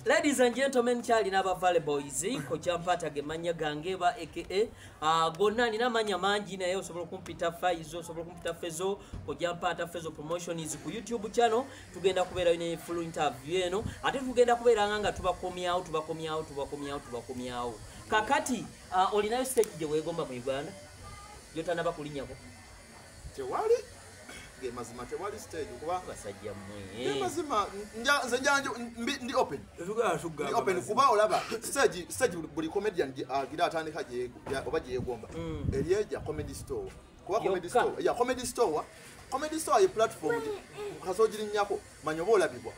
ladies and gentlemen kyali n'abavale boys ko Jampata gemanya gange ba aka gonna nina manya mangi naye osobola okumpita Faizo osobola okumpita Fezo ko Jampata Fezo promotion is ku YouTube channel tugenda kubeera ne full interview eno ate tugenda kubeera nga tubakomyawo kakati olinayo stage gye weegomba mu Uganda yotana bakulinyako tewali mazima tewali stage kuba basajja mmwe mazima nze njanje ndi open kuba olaba stage buli comedian agira atandika je oba je yegomba eryeja comedy store kuba comedy store ye platform kasojirinyako manyobo olabibwa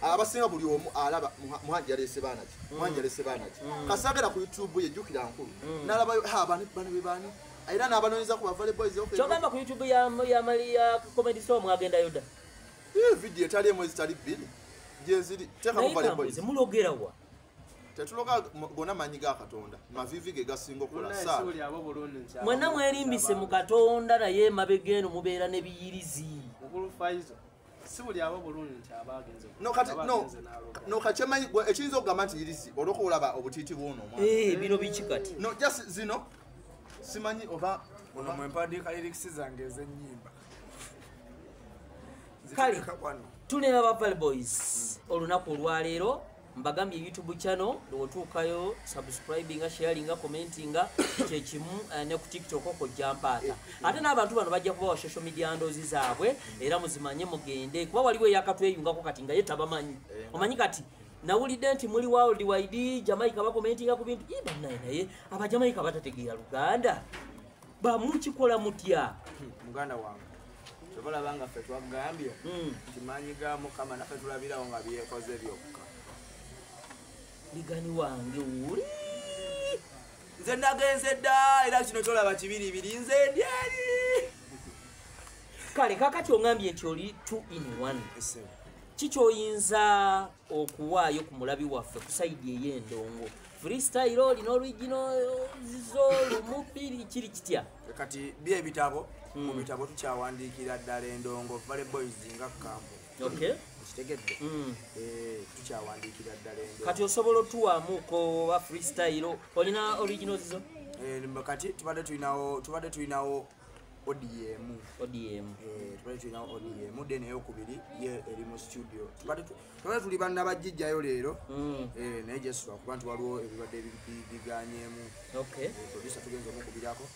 abasinga buli omu alaba muhanja lese banaji kasagera ku YouTube yejukira nkulu nalaba bani era n'abanoonyeza ku bavale boys okay kyogamba ku YouTube ya Maria comedy store mwagenda yoda video etali emwezi tali bbiri gyeziri teka ku vale boys mulogerawa tetuloga gona manyi ga Katonda mavivi ge gasinga okukola saa mwenna mwerimbise mu Katonda naye mabegeno mubeera ne biyirizi okulu Faizo sibuli abo bulungi nti abagenze no kachemanyi ekiyinza okugamba nti yirizi olwoko olaba obutiiti bw'ono bino biki kati no just zino simanyi oba mwempandiika lyrics zange ez'ennyimba kale tulina abavale boys olunaku olwaleero mbagambye YouTube channel otuukayo subscribinga sharinga commentinga kyekimu ne ku TikTok ko Jampata ate n'abantu bano bajja kuba wa social media handles zaabwe era muzimanye mugende kuba waliwo yakatweyungako kati nga ye tabamanyi omanyi kati nawulidde nti muli worldwide Jamaica bakomentinga ku bintu naye aba Jamaica batategeera Luganda bamukikola mutya muganda wange sobola banga ffe twagambye kimanyi ga Mukama naffe tulabirawo nga byekoze byokka ligani wange uli nze nagenze dda era kino kyolaba kibiribiri nze ndyali kale kakati ongambye nti oli 2 in 1 kikyoyinza okuwaayo ku mulabi waffe ku saidi ey'endongo freestyle olina original zizo lumupiri kiri kitya kati bye ebitabo mu bitabo tukyawandiikira ddala endongo vale boys nga kampo kitegedde tukyawandiikira ddala endongo kati osobola otuwaamuko ba freestyle olina original zizo kati tubadde tulinawo ODM tubadde tulinawo ODM de naye okubiri ye eri mu studio tubadde tuli banna bajjijjayo leero naye jesula kuba nti waliwo ebibadde biganyeemu producer tugenza omukubirako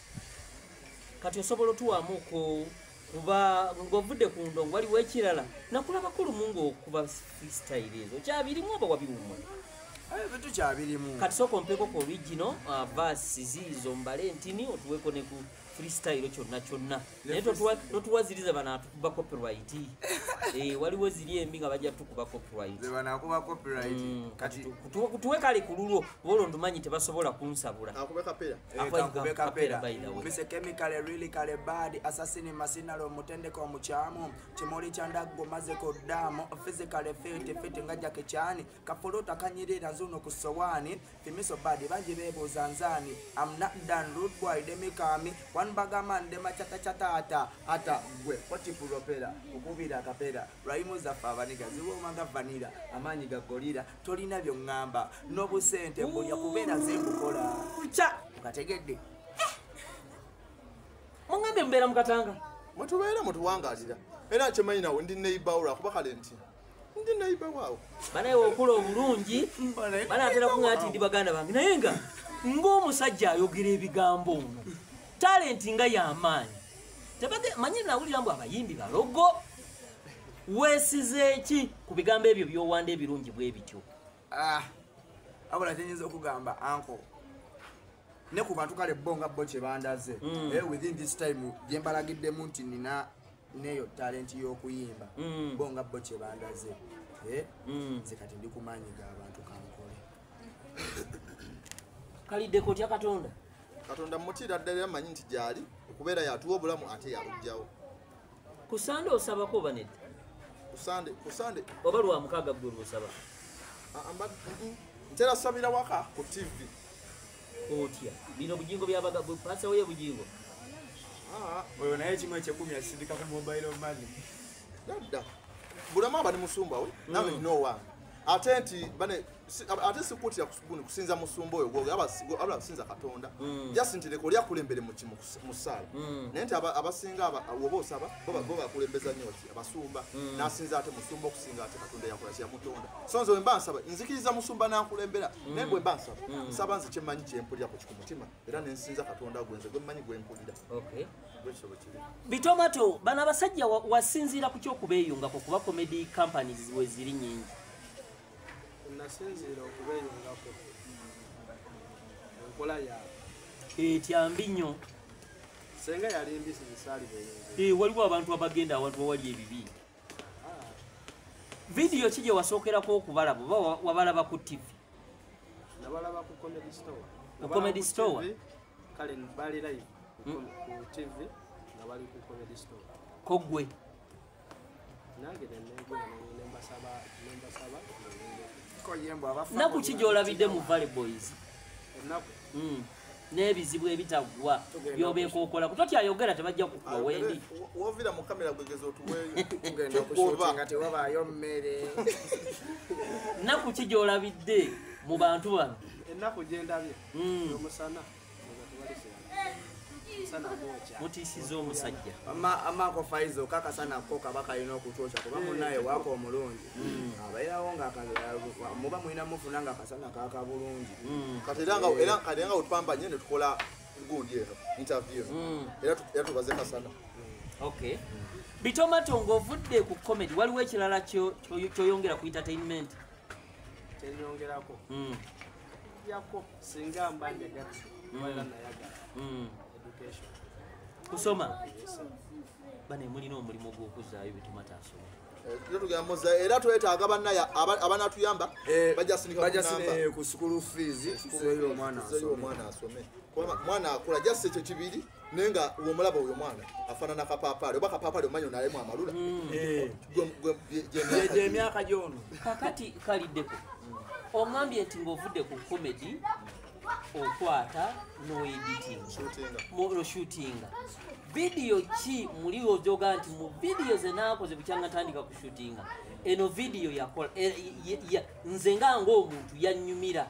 kati osobola otuwaamuko kuba ng'ovudde ku ndongo waliwo ekirala nakulaba kulumu ng'okuba freestyle ezo kyabirimu oba wabiwumwa bitu kyabirimu kati sooka ompeko ku original verse ziizo mbale ntini otuweko ne ku freestyle kyonna naye totuwaziriza bano atukuba copyright waliwo ziri embi nga bajja tukuba copyright kutuwe kale ku lulwo olwo ntumanyi tebasobola kunsabula omutendeko omukyamu kimuli kyandaggo mazeko ddamu physically fit nga jake kyani kafulota kanyirira nzuno ku sowaani fimiso badi bangi beebuuza nzaani am not done root boy demikami one bagaman demachatachatata ata gwe potipulopera okubira akapera lwayimu zaffe abaniga ziwoomanga vanira amaanyi gagolira tolina byoŋŋamba n'obusente mbulya kubeera zembukola kya ukategedde muŋŋambe mbeera mukatanga mutubeera mutuwangalira era kyemanyi nawe ndi neighbor lwakuba kale nti ndi neighbor waawo banaye okula obulungi banaatera kuŋŋa ati ndi baganda bange naye nga ng'omusajja ayogera ebigambo ono talenti nga y'amaanyi manyi nawulira mbu abayimbi balogo weesize ki ku bigambo ebyo by'owanda ebirungi bwe bityo abula tenyinza okugamba anko ne ku bantu kale bo nga bo kye bandaze within this time bye mbalagiddemu nti nina neyo talenti y'okuyimba bo nga bo kye bandaze nze kati ndi ku maanyi g'abantu kankole kaliddeko otya katonda mutiira ddala amanyi nti gyali okubeera yatuwa obulamu ate yalugjawo ku sande osabako oba nedda kusande oba lwa mukaaga gwe lwosaba ntera sabira waka ku tv otya bino bugingo byabagapasawo ye bugingo oyo naye kimu ekyekumi asindika ku mobile money dadda bulamu aba ne musumba we nawe ninowange ate nti ate sikutira kusinza musumba oyo gwoge abala kusinza katonda just nti leko lyakulembere mu ssaala naye nti abasinga woba osaba bo bakulembeza nnyo ti abasumba n'asinza ate musumba okusinga ate katonda yakola kyamutonda so nze wemba nsaba nzikiriza musumba n'ankulembera naye bwe mba nsaba nsaba nze kyemmanyi kyempulira ku kikumutima era nensinza katonda gwenze gwe mmanyi gwempulira bitomato bano abasajja wasinziira ku kyokubeeyungako kuba comedy companies we ziri nyingi nasinziira okubeeyungako enkola yaabwe etyambi nnyo senga yali mbisi zisaali beeyongera waliwo abantu abagenda awantu awali ebibi vidiyo ki gye wasookerako okubalaba oba wabalaba ku tv nabalaba ku comedy store ku comedy store kale bali live ku tv nga bali ku comedy store kogwe nange nembasaba naku ki gy'olabidde mu Valley Boys ennaku n'ebizibu ebitagwa byobeeka okola kutotyayogera tebajja kukuba wendi wovira mu kamera gwegeza otuweeyo tugenda okushutinga tewabaayo mmere naku ki gy'olabidde mu bantu bano ennaku gyendabye omusana mutiisiza omusajja amaako faizo kakasanako kaba kalina okutwokya kuba munaye waako omulungi abairawo muba mulina mufuna nga akasana kaka bulungi kati era nga wetupamba nye ne tukola gundi eno interview era tubaze kasana okay bitomato ng'ovudde ku comedy waliwo ekirala kyoyongera ku entertainment kyenyongerako yako singa mba njagala wala nayagala education kusoma bane mulina omulimu gw'okuzaayo bitomato asoma tugamoza era twetaaga bannaya abanatuyamba bajasine ku school fees seyo omwana asome mwana akula jase ekyo kibiri naye nga womulaba oyo mwana afaanana kapaapali oba kapaapali omanyi onalemu amalula emyaka gyono kakati kaliddeko oŋambye nti ng'ovudde ku comedy okwata noshootinga vidiyo ki muli ojoga nti mu vidiyo zenaakoze bukyanga tandika ku shootinga eno vidiyo yakola nze nga ng'omuntu yannyumira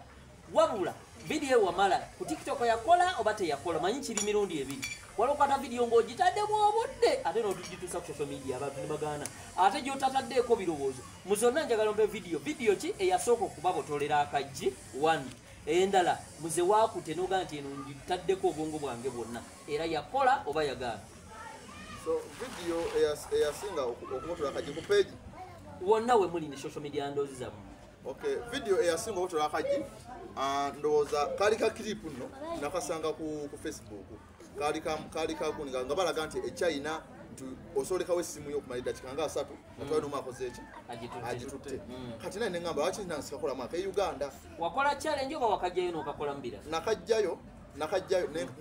wabula vidiyo wamala ku tiktok yakola oba teyakola manyi kiri mirundi ebiri walokwata vidiyo ng'ogitaddemu obudde ate n'otugituusa ku social media abantu ne bagaana ate gy'otataddeeko birowoozo mu zonna njagala mbe vidiyo ki eyasooka okubabotolera akaggi 1 endala muze waakute nogaa nti eno ngitaddeko obwongo bwange bwonna era yakola oba yagaana so vidiyo eyasinga okubotola akaggi ku page wonna we muli ne social media ndoozi zammwe okay vidiyo eyasinga okubotola akaggi ndowooza kali ka clip nno nakasanga ku Facebook kali kakuninga nga balaga nti eChina osolekawo essimu y'okumalira dakika nga 3 atwala n'omwakoze eki agitutte kati naye neŋŋamba lwaki nansikakola mwaka e Uganda wakola challenge oba wakajjayo n'okakola mbira nakajjayo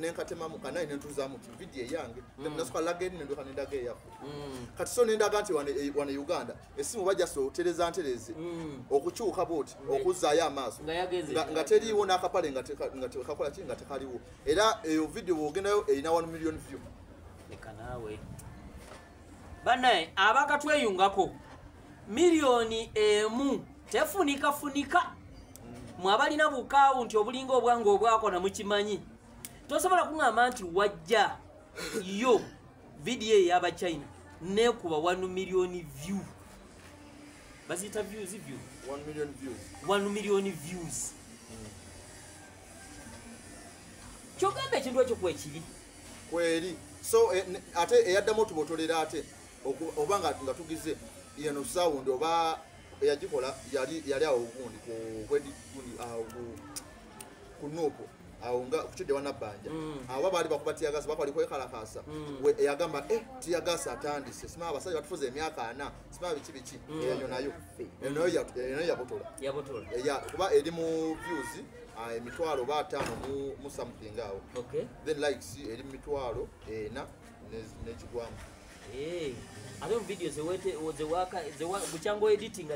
nenkatemamu kanaye nentuzaamu video eyange nasuka lageni nenduka nendaga eyaffe kati so nendaga nti wane Uganda essimu bajjasa otereza ntereze okukyuka booti okuzzaayo amaaso nga teriiwo n'akapale nga tekakola ki nga tekaliwo era eyo video bwogendayo erina 1 million view ekanaawe banaye abakatweyungako miliyoni emu tefunikafunika mwabalina bukaawu nti obulinga obwange obwakona mukimanyi tosobola kuŋŋamba nti wajja yo vidiyo ey'abachina nekuba 1 million view baziyita views 1 million views kyogamba ekintu ekyo kwekiri kweri so ate eyaddamu otubotolera ate oba nga tugize yeno sound oba eyagikola yali awo gundi ku Nuupu awo nga kukyudde wanabbanja awo baali bakuba tiyagasa bakwali kwekalakasa eyagamba tiyagasa atandise simaba abasajja batufuza emyaka 4 simaba biki eyo nayo yabotola kuba eri mu views emitwalo ba 5 mu something awo then likes eri mu mitwalo 4 n'ekigwamu ate mu video bucyango editing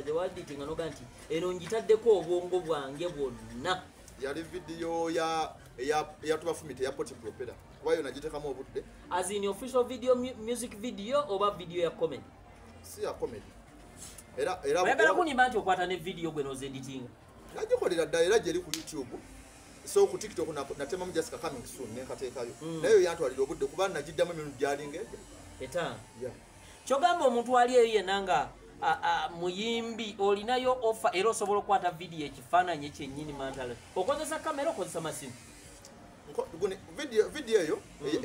noga nti eno njitaddeko obwongo bwange bwonna yali video ya tubafumite ya poti propela kuba yo nagitekamu obudde as in official video music video oba video ya comedy si ya comedy oyagala kunyimba nti okwata ne video gwe noze editing nagikolera ddala era gyeri ku YouTube so ku TikTok natemamu Jessica coming soon nenkateekayo nayo yantwalira obudde kuba nagiddamu emirundi gyalinga eta kyogamba omuntu ali eyo yenna nga muyimbi olinayo offer era osobola okukwata video ekifaananyi ekyennyini mantala okozesa kamera okozesa masimu video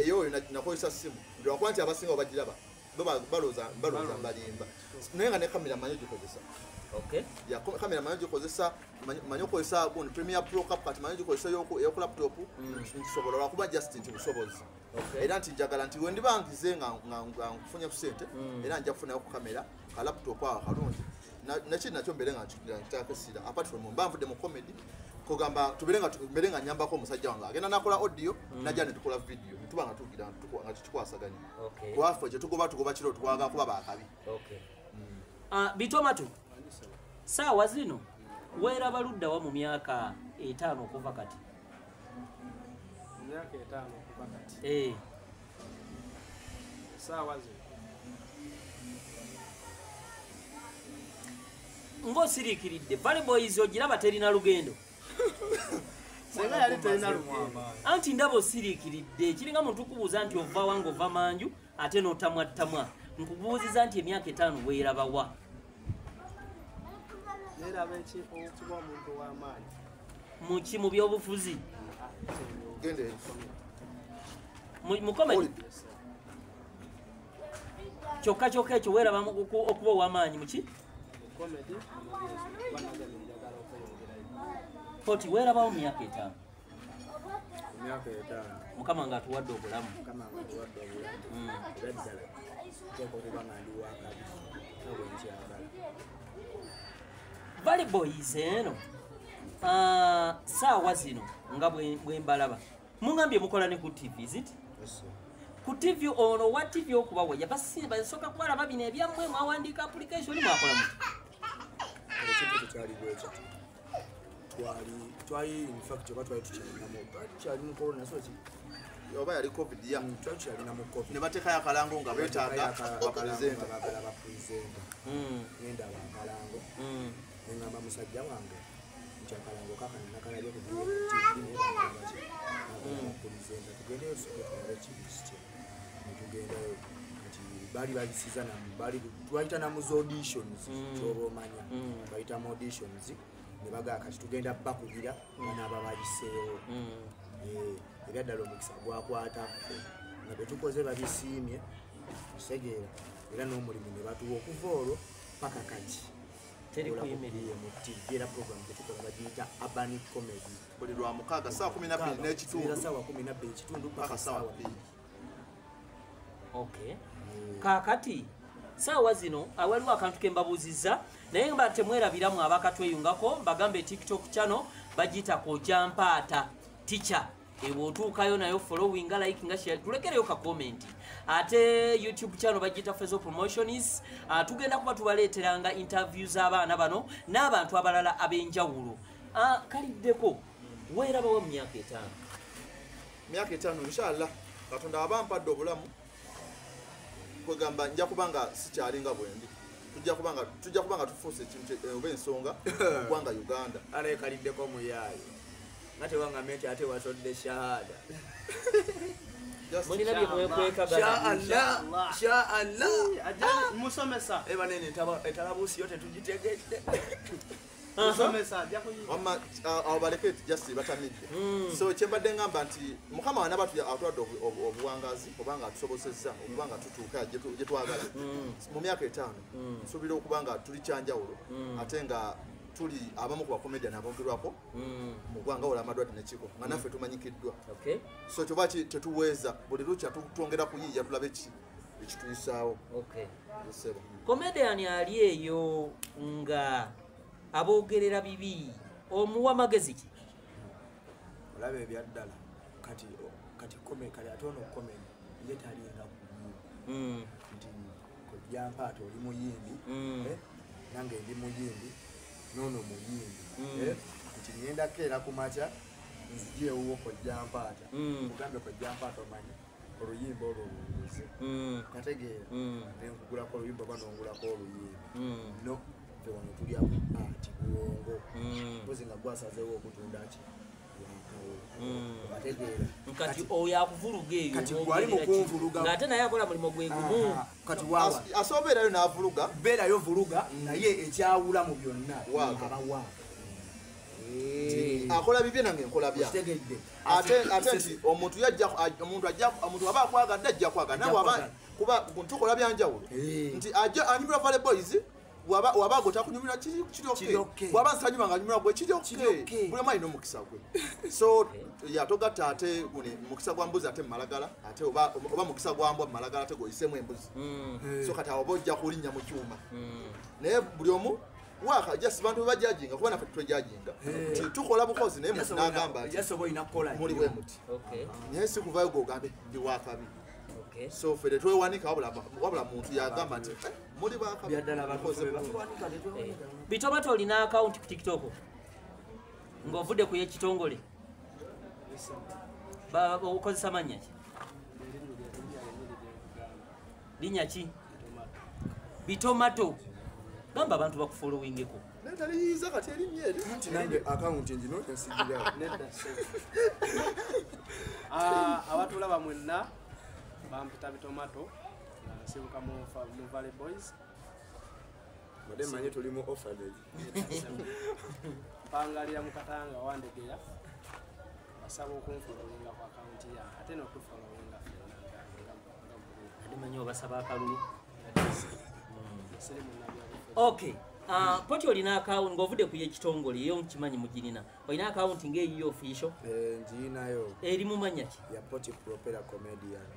eyo nakozesa simu lwakuba nti abasinga obagiraba balooza mbalimba naye nga ne kamera manyi gikozesa kamera manyi gikozesa manyi okozesa Premiere Pro CapCut manyi gikozesa eyoku laptop nkisobola lwakuba just nti busobozi era nti njagala nti wendibangize nga nkufunye ku sente era nja kufunayo ku kamera ka laptop awo kalungi nakiri nakyo mbere nga nkitakesira apart from mbanvudde mu comedy kugamba tubere nga nyambako omusajja wange agenda nakola audio najja netukola video nituba nga tugira nga tukwasaganya kwaffe gye tugoba kiro twaga kuba bakabi Bitomatu saawa zino weeraba luddawa mu myaka 5 okuva kati myaka 5 okuva kati saawa zino ng'osiriikiridde Valley Boys ogiraba terina lugendo senga yali terina lugendo anti ndaba osiriikiridde kiringa muntu tukubuuza nti ova wange ova manju ate n'otamwattamwa nkubuuziza nti emyaka 5 weerabawa neraba okuba omuntu w'amaanyi muki mu byobufuzi gende mu comedy kyokka ekyo weeraba okuba ow'amaanyi muki comedy poti weerabawo myaka 5 myaka 5 mukama nga atuwadde obulamu Valley Boys eno saawa zino nga bwe mbalaba mungambye mukola ne ku TV is ku TV ono wa TV okubawa basooka kubalaba bino ebyammwe mwawandiika application mwakola muti twali in fact oba twali tukyali mu corona so oba yali covid ya twali tukyalina mu covid ne bateekayo akalango nga beetaaga bapresenta ngenda bakalango nengamba musajja wange nti akalango kakaninakalabye ku TV tugendeyo soketunaekibisite netugendayo kati baali babisiza twayita namuzi auditions kyoba omanya bayita mu auditions nebagaa kati tugenda bakubira banaaba bayiseewo era ddala omukisa gwakwataffe nga betukoze babisiimye tusegeera era n'omulimu ne batuwa okuva olwo paka kati teri kuyimirira mu TV era program tetukola bagiyita Urban Comedy buli lwa mukaaga saa 12 n'ekitundu saa 12 mpaka saa 2. Okay. Kakati saawa zino awaliwo akantu ke mbabuuzizza naye mba temwerabiramu abakatweyungako bagambe TikTok channel bagiyita Kojampaata Teacher. Ewo otuukayo nayo following like nga share tulekereyo ka comment. Ate YouTube channel bagiyita Fezo Promotions. Tugenda kuba tubaleeteranga interviews z'abaana bano n'abantu abalala ab'enjawulo. Kaliddeko weerabawo mu myaka 5. Myaka 5 inshallah Katonda abampadde obulamu kwegamba nja kubanga sikyalinga bwendi tujja kubanga tufuuse ekintu oba ensonga kubanga Uganda ale kaliddeko muyaayo nate wanga mete ate watodde shahada mulina byekwekagala sha Allah ajani musomesa eba nene etalabusi yote tujitegedde musomesa jakuyi mama abaleketi just batamidde so kyembadde ngamba nti mukama wana batu atwadde obuwangazi obanga tusobosezza okubanga tutuuka gye twagala mu myaka 5 nsuubira okubanga tuli kyanjawulo ate nga tuli abamu ku bakomedian abogerwako mu ggwanga wala amadwadde nekiko nga naffe tumanyikiddwa so kyobaki tetuweeza buli lukya twongera kuyiiya tulabe ekituyisaawo comedian ali eyo nga abogerera bibi omuwa magezi ki olabe ebyaddala kati kale atono komedi ye talinga nti Kojampaata oli muyimbi nange ndi muyimbi nono muyimbi nti ngenda keera ku makya nzijeewo Kojampaata kugambe Kojampaata omanyi oluyimba olwo luluze kategeera nenkugulako oluyimba oba nongulako oluyimba no wano tulya ati buwongo mpozi nga gwasazeewo okutunda ki bategeera kati oyo akuvuluga eyo kati gwali mukunvuluga ng'ate naye akola mulimu gwe gumu kati wawa asobeerayo n'avuluga beerayo vuluga naye ekyawula mu byonna abawa akola bibye nange nkola bya ate nti omuntu aba akwagadde ajja kwagala nawe kuba tukola byanjawulo nti anyumira Valley Boys waba gotakunyumira kiri okay waba nsanyuma nga nyumira gwe kiri okay buli mayi n'omukisa gwe so yatogatta ate mukisa gwa mbuzi ate malagala ate oba mukisa gwa mbwa malagala ate goyisemu embuzi so kati awo bojja kulinnya mu kyuma naye buli omu waka just bantu bajajinga kuba naffe twejajinga tukola bukozi naye mutu n'agamba muli bwe muti naye si kuvayo gogambe ndi wakabi so fere twewanika wabula muntu yagamba nti muli bakabi Bitomato olina account ku TikTok ng'ovudde ku y'ekitongole okozesa mannya ki linnya ki Bitomato gamba abantu bakufollowingeko netaliyiza kati erinnya eri nti nange account njino ensigira abatulaba mwenna bampita Bitomato nsibuka mu Valley Boys bade manye tuli mu orphanage pangalira mu Katanga wandegera basaba okunfollowinga ku account ya ate n'okufollowinga adi manyi obasaba akalulu okay poti olina account ng'ovudde ku y'ekitongole eyo nkimanyi mugirina olina account ng'eyiyo official njirinayo eri mu mannya ki ya Poti Propera Comedian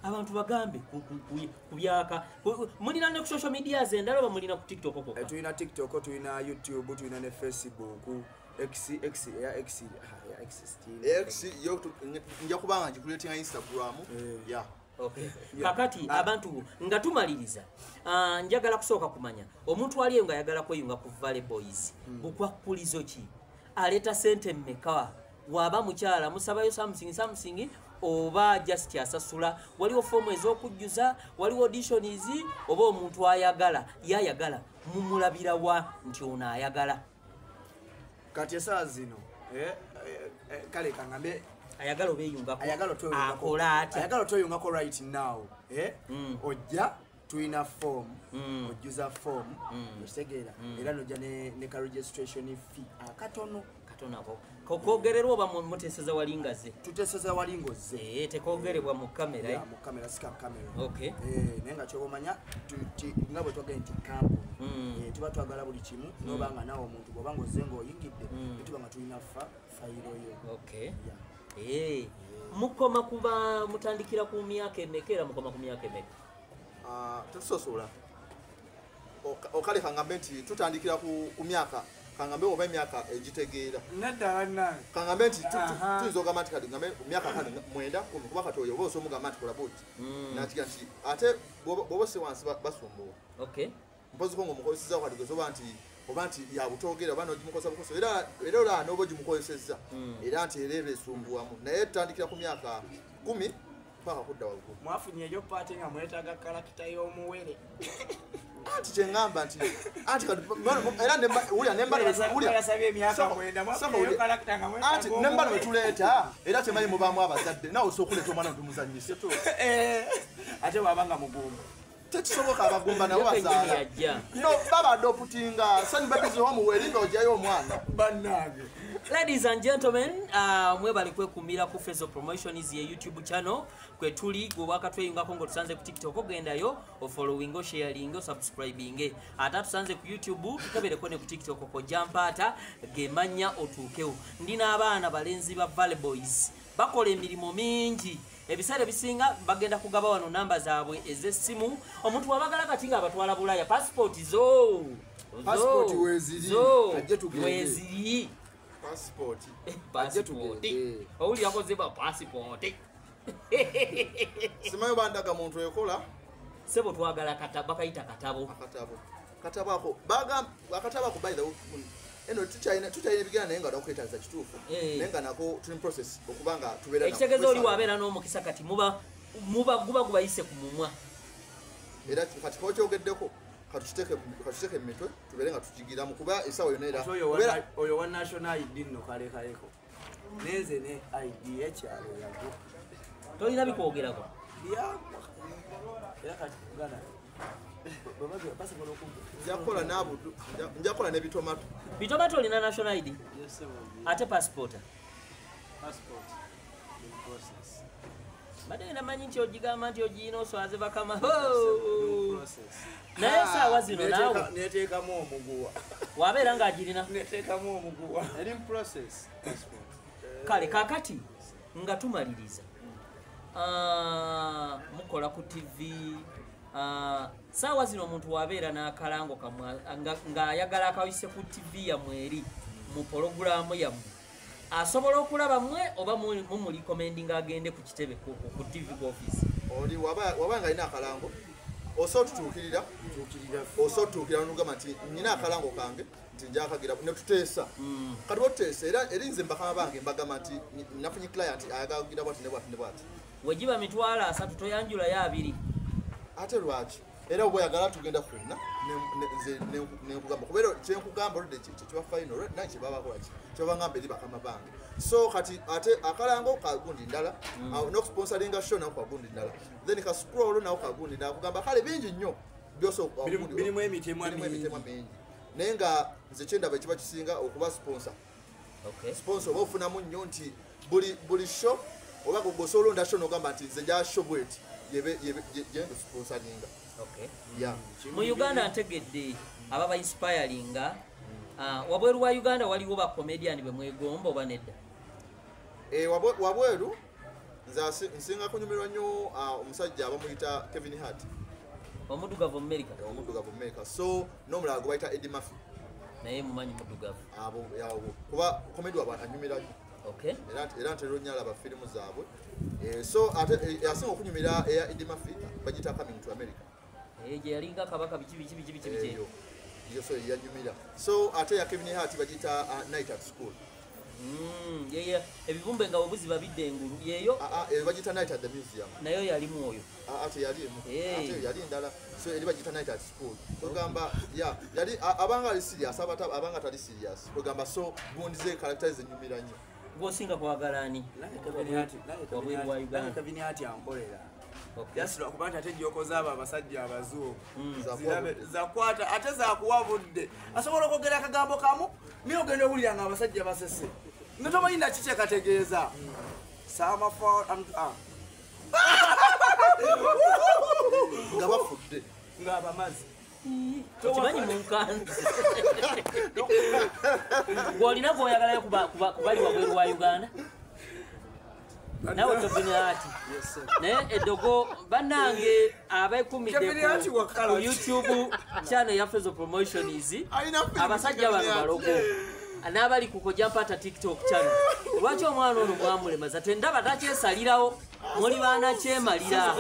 abantu bagambe ku byaka mulina ne ku social media endala oba mulina ku TikTok kokka tulina TikTok tulina YouTube tulina ne Facebook X yo nja kubanga ngikuleetinga Instagram ya okay kakati abantu nga tumaliriza njagala kusooka kumanya omuntu aliyo nga ayagala kweyunga ku Valley Boys bukwakulizo ki aleta sente mmeka waba mukyala musabayo something oba just asasula waliwo form ez'okujjuza waliwo auditions oba omuntu yayagala mumulabira wa nti ono ayagala kati esaa zino kale kangambe ayagala obeyungako ayagala tweyungako right now ojja tulina form ojjuza form otegeera era nojja ne ka registration fee akatono katonako kogererwa oba muteseza walingaze tuteseza walingoze tekogerebwa mu kamera mu kamera sika kamera okay naye nga kyobamanya nga bwe twagenda nti kampu tuba twagala buli kimu nobanga nawe omuntu bwoba ngaozze ng'oyingidde tuba nga tulina fayiro yo okay mukoma kuba mutandikira ku myaka emeka era mukoma ku myaka emeka tetusosola okale kangambe nti tutandikira ku myaka kangambe oba emyaka egitegeera kangambe nti tuyinza ogamba nti kati ngambe myaka 9 kuba kati oyo oba osomugamba nti kola buti nakiga nti ate bwoba ose wansi basumbuwa mpoziko ng'omukozesezza kategeeza oba nti yabutogera oba nogimukozesa bukoso era olaba n'oba ogimukozesezza era nti era eba esumbuwamu naye tutandikira ku myaka 10 paka kudda waggulu mwafunye ejo paati nga mwetaaga kalakita y'omuwere anti kyeŋŋamba nti anti nembala wetuleeta era temanyi mubaamu abazadde nawe osookuleeta omwana otumuzanyise ate wabanga mugumba tekisoboka abagumba nabo bazaala no babadde okutinga sanibabizoomuwerimbe ojayo omwana bannange. Ladies and gentlemen, mwebali kwekumira ku Fezo Promotions ye YouTube channel kwe tuli gwe wakatweyungako ngo tusanze ku TikTok ogendayo ofollowing o sharing o subscribing ata tusanze ku YouTube tukabereko ne ku TikTok ko Jampata gemanya otuukeo ndina abaana balenzi ba Valley Boys bakola emirimu mingi ebisale bisinga bagenda kugaba wano namba zaabwe ez'essimu omuntu wabagala kati nga abatwala Bulaya passport passport weziri ajje tugende weziri passport owuli yakozeba passport simayo bandaga muntu ekola sebo twagala katabo bakayita katabo ako baga akatabo ko by the way eno tuchaina bigana naye nga dakwetaza kituufu naye nga nako tuli process okubanga tubeera na ekitegezo oli wabeera n'omukisa kati guba yise ku mumwa era kati kokyogeddeko katuteke mitwe tubeere nga tukigiramu kuba esawa yonna era oyo wa national ID nno kalekaleko neze ne ID ekyalo yago tolina bikwogerako era kati kugana njakola nabudu njakola ne bitomato olina national ID ate passport bade namanyi nti ogigamba nti ogiyina oswaze bakama naye saawa zino naawe neteekamu omuguwa wabeera ng'agirina neteekamu omuguwa kale kakati nga tumaliriza mukola ku TV saawa zino omuntu wabeera n'akalango ng'ayagala akawise ku TV yammwe eri mu pologulaamu yammwe asobola okulaba mmwe oba mumulikomendinga agende ku kitebe ku TV office oli wabanga alina akalango osotutuukirira nogamba nti nina akalango kange nti njakagira netuteesa kati botuteesa era erinze mbakama bange mbagamba nti nafunye client ayagala kugira bwati ne bwati wegiba mitwalo 3 toyanjulayo 2 ate lwaki era obweyagala tugenda fenna nenkugamba kubeera kyenkugamba oludde kiba final naye kyebabakolaki kyebangamba eri bakama bange so kati ate akalango kagundi ndala nokusponsoringa show nako kagundi ndala then ka scroll nako kagundi ndala kugamba kale bingi nnyo birimu emitemwa mingi naye nga nze kyendaba ekiba kisinga okuba sponsor oba ofunamu nnyo nti buli show oba gosobola olonda show nogamba nti nze nja show bweti yebe sponsoringa mu Uganda ntegedde ababa inspiringa wabweru wa Uganda waliwo ba comedian bemwegomba oba nedda wabweru nsinga kunyumirwa nnyo omusajja abamuyita Kevin Hart omuddugavu America so n'omulala gwe bayita Eddie Murphy naye mumanyi muddugavu kuba komedi waba anyumira nnyo era ntero nnyo alaba firimu zaabwe so ate yasinga okunyumira eya Eddie Murphy bagiyita Coming to America gye yalinga kabaka biki so yanyumira so ate ya Kevin Hart bagiyita Night at School ebibumbe nga obuziba bidde engulu yeyo bagiyita Night at the Museum nayo yalimu oyo ate yali ndala so eri bagiyita Night at School togamba yali abanga ali serious abanga tali serious togamba so gundize characters enyumira nnyo gwosinga kwagala ani wabweru wa Uganda Kevin Hart yankolera yasula kuba nti ate gyokoza abo abasajja abazuo zakwata ate zakuwa budde asobola okwogera akagambo kamu niyo ogenda owulira nga abasajja basese nga tomanyi nakiki kategeeza nga bafudde nga abamazi okimanyi munkanzi gwolina gwoyagalayo kubali wabweru wa Uganda nawe Kevinaati naye eddogo bannange abekumidde ku YouTube channel ya Fezo Promotions abasajja bano balogo n'abali ku Kojampata TikTok channel lwaki omwana ono mwamulemaza twendaba takyesalirawo muli baana kyemalira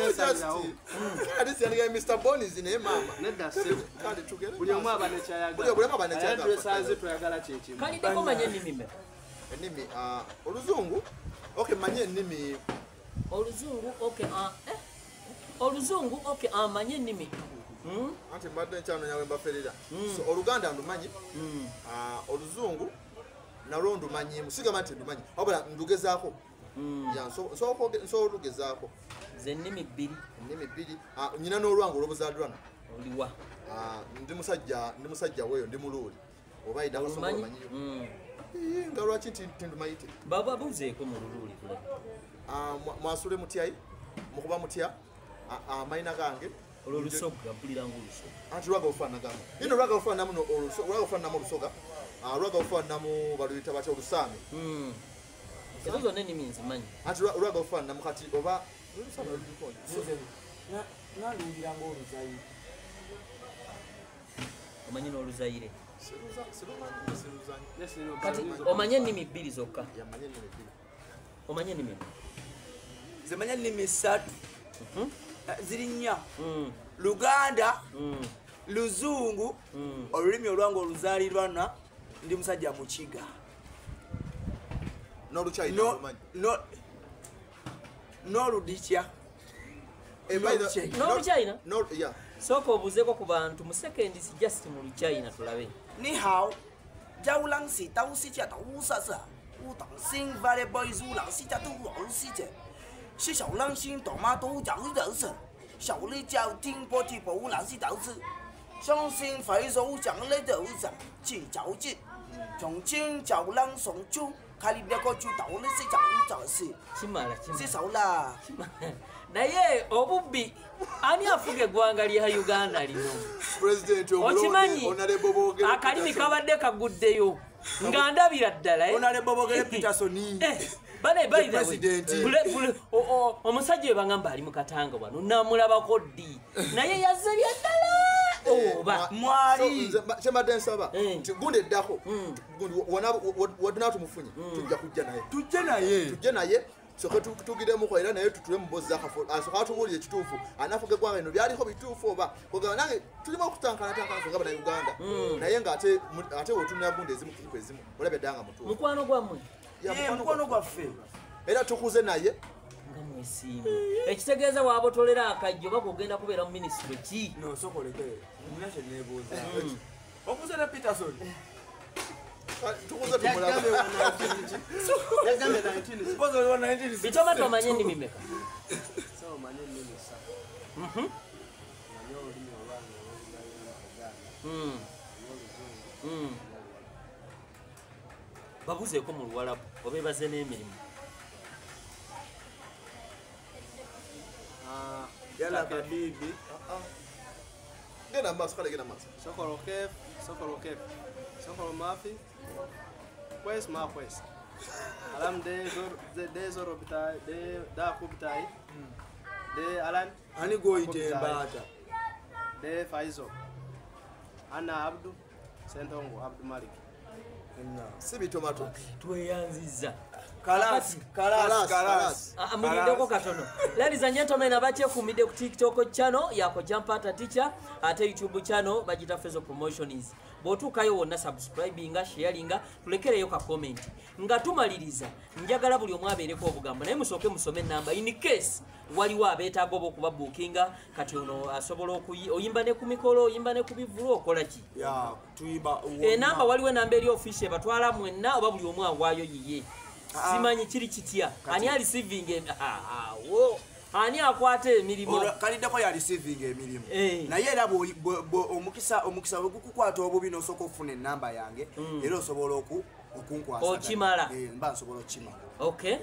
kaliddeko manye ennimi ennimi oluzungu okay manye ennimi oluzungu okay manye ennimi anti mbadde nkyano nyawe mbaferera so oluganda ndumanyi oluzungu nalwo ndumanyi musigama nti ndumanyi wabula ndugezaako nsobola olugezaako ze ennimi bbiri nyina n'olwange olw'obuzaadulwana oliwa ndi musajja weeyo ndi muluuli oba idakasobomanyiyo nga lwaki nti ndumayite babuzeeko mu luluuli mwasule mutyayi mukuba mutya amayina gange olwo olusoga mpuliranga olusoga anti lwaga ofaanagamo ino lwaga ofaananamu olusoga lwaga ofaananamu baluyita batya olusaame ezo zonna ennimi nzimanyi anti lwaga ofaananamu kati oba naluwuliranga oluzayire omanyi n'oluzayire kati omanye ennimi bbiri zokka omanye ennimi zemanya ennimi 3 ziri 4 Luganda Luzungu olulimi olwange oluzaalirwana ndi musajja Mukiga n'oludikya n'oluchina sooka obuuzeeko ku bantu mu seconds just mu luchina tulabe ni hao jaulang si tau si cha tau sa sa u tang sing vale boys u lang si cha tu wu si che shi xiao lang xin dou ma dou jiao de se xiao li jiao ting po ti po u lang si dao zi xiang xin fei zhou jiang le de u zang ji jiao ji chong qing jiao lang song chu kali bia ko chu dao le si jiao u zhao si kimala si sao la naye obubbi ani afuga eggwanga lya Uganda lino okimanyi akalimi kabadde kaguddeyo nga ndabira ddala omusajja webagamba ali mu Katanga wano namulabako ddi naye yazze bya ddala oba mwali kyembadde nsaba nti gundi eddako waduna tumufunye tujja naye soka tugiremu era naye tutule mubozi asoka tubuulire ekituufu anafuga eggwanga lino byaliko bituufu oba kugamba nange tulina okutankana nga bannayuganda naye nga ate wetunira gundi ezimu kiiko ezimu olaba eddanga mutuufu mukwano gwammwe mukwano gwaffe era tukuze naye nga mwesiimu ekitegeeza waabotolera akajjo oba kugenda kubeera mu minisitule ki nosokoleke nina kyeneebuuza okuze ne Peterson tukuze tumulaba bitoma tomanye ennimi meka babuzeeko mu Luwalabu obeebaze n'emirimu yala kabibi genda maaso kale genda maaso Sokolo Mafi, pues ma pues. Alam de zoro bitai, de da kubitai, de Alan. Ani goite mbata. De Faizo. Ana Abdu, Sentongo Abdu Malik. Sibi tomato. Tweyanziza. Kalas. Amulindeko katono. Ladies and gentlemen, abache kumide ku TikTok channel yako Jampata Teacher, ate YouTube channel bajita Fezo Promotions. Botukayo wonna subscribinga, sharinga, tulekereyo ka comment. Nga tumaliriza, njagala buli omwe abeereko obugambo. Naye musooke musome namba in case waliwo abeetaaga okuba bookinga kati ono asobola oyimba ne ku mikolo, oyimba ne ku bivulo okola ki? Ya, tuyimba. Namba waliwo namba eri official batwala mwenna oba buli omwe awaayo yiye. Simanyi kiri kitya. Ani ali receiving wo ani akwata emirimu kaliddeko ya receiving emirimu naye era omukisa bwe gukukwata obubi n'osooka okufuna ennamba yange era osobola okunkwasa okimala mba nsobola okukimala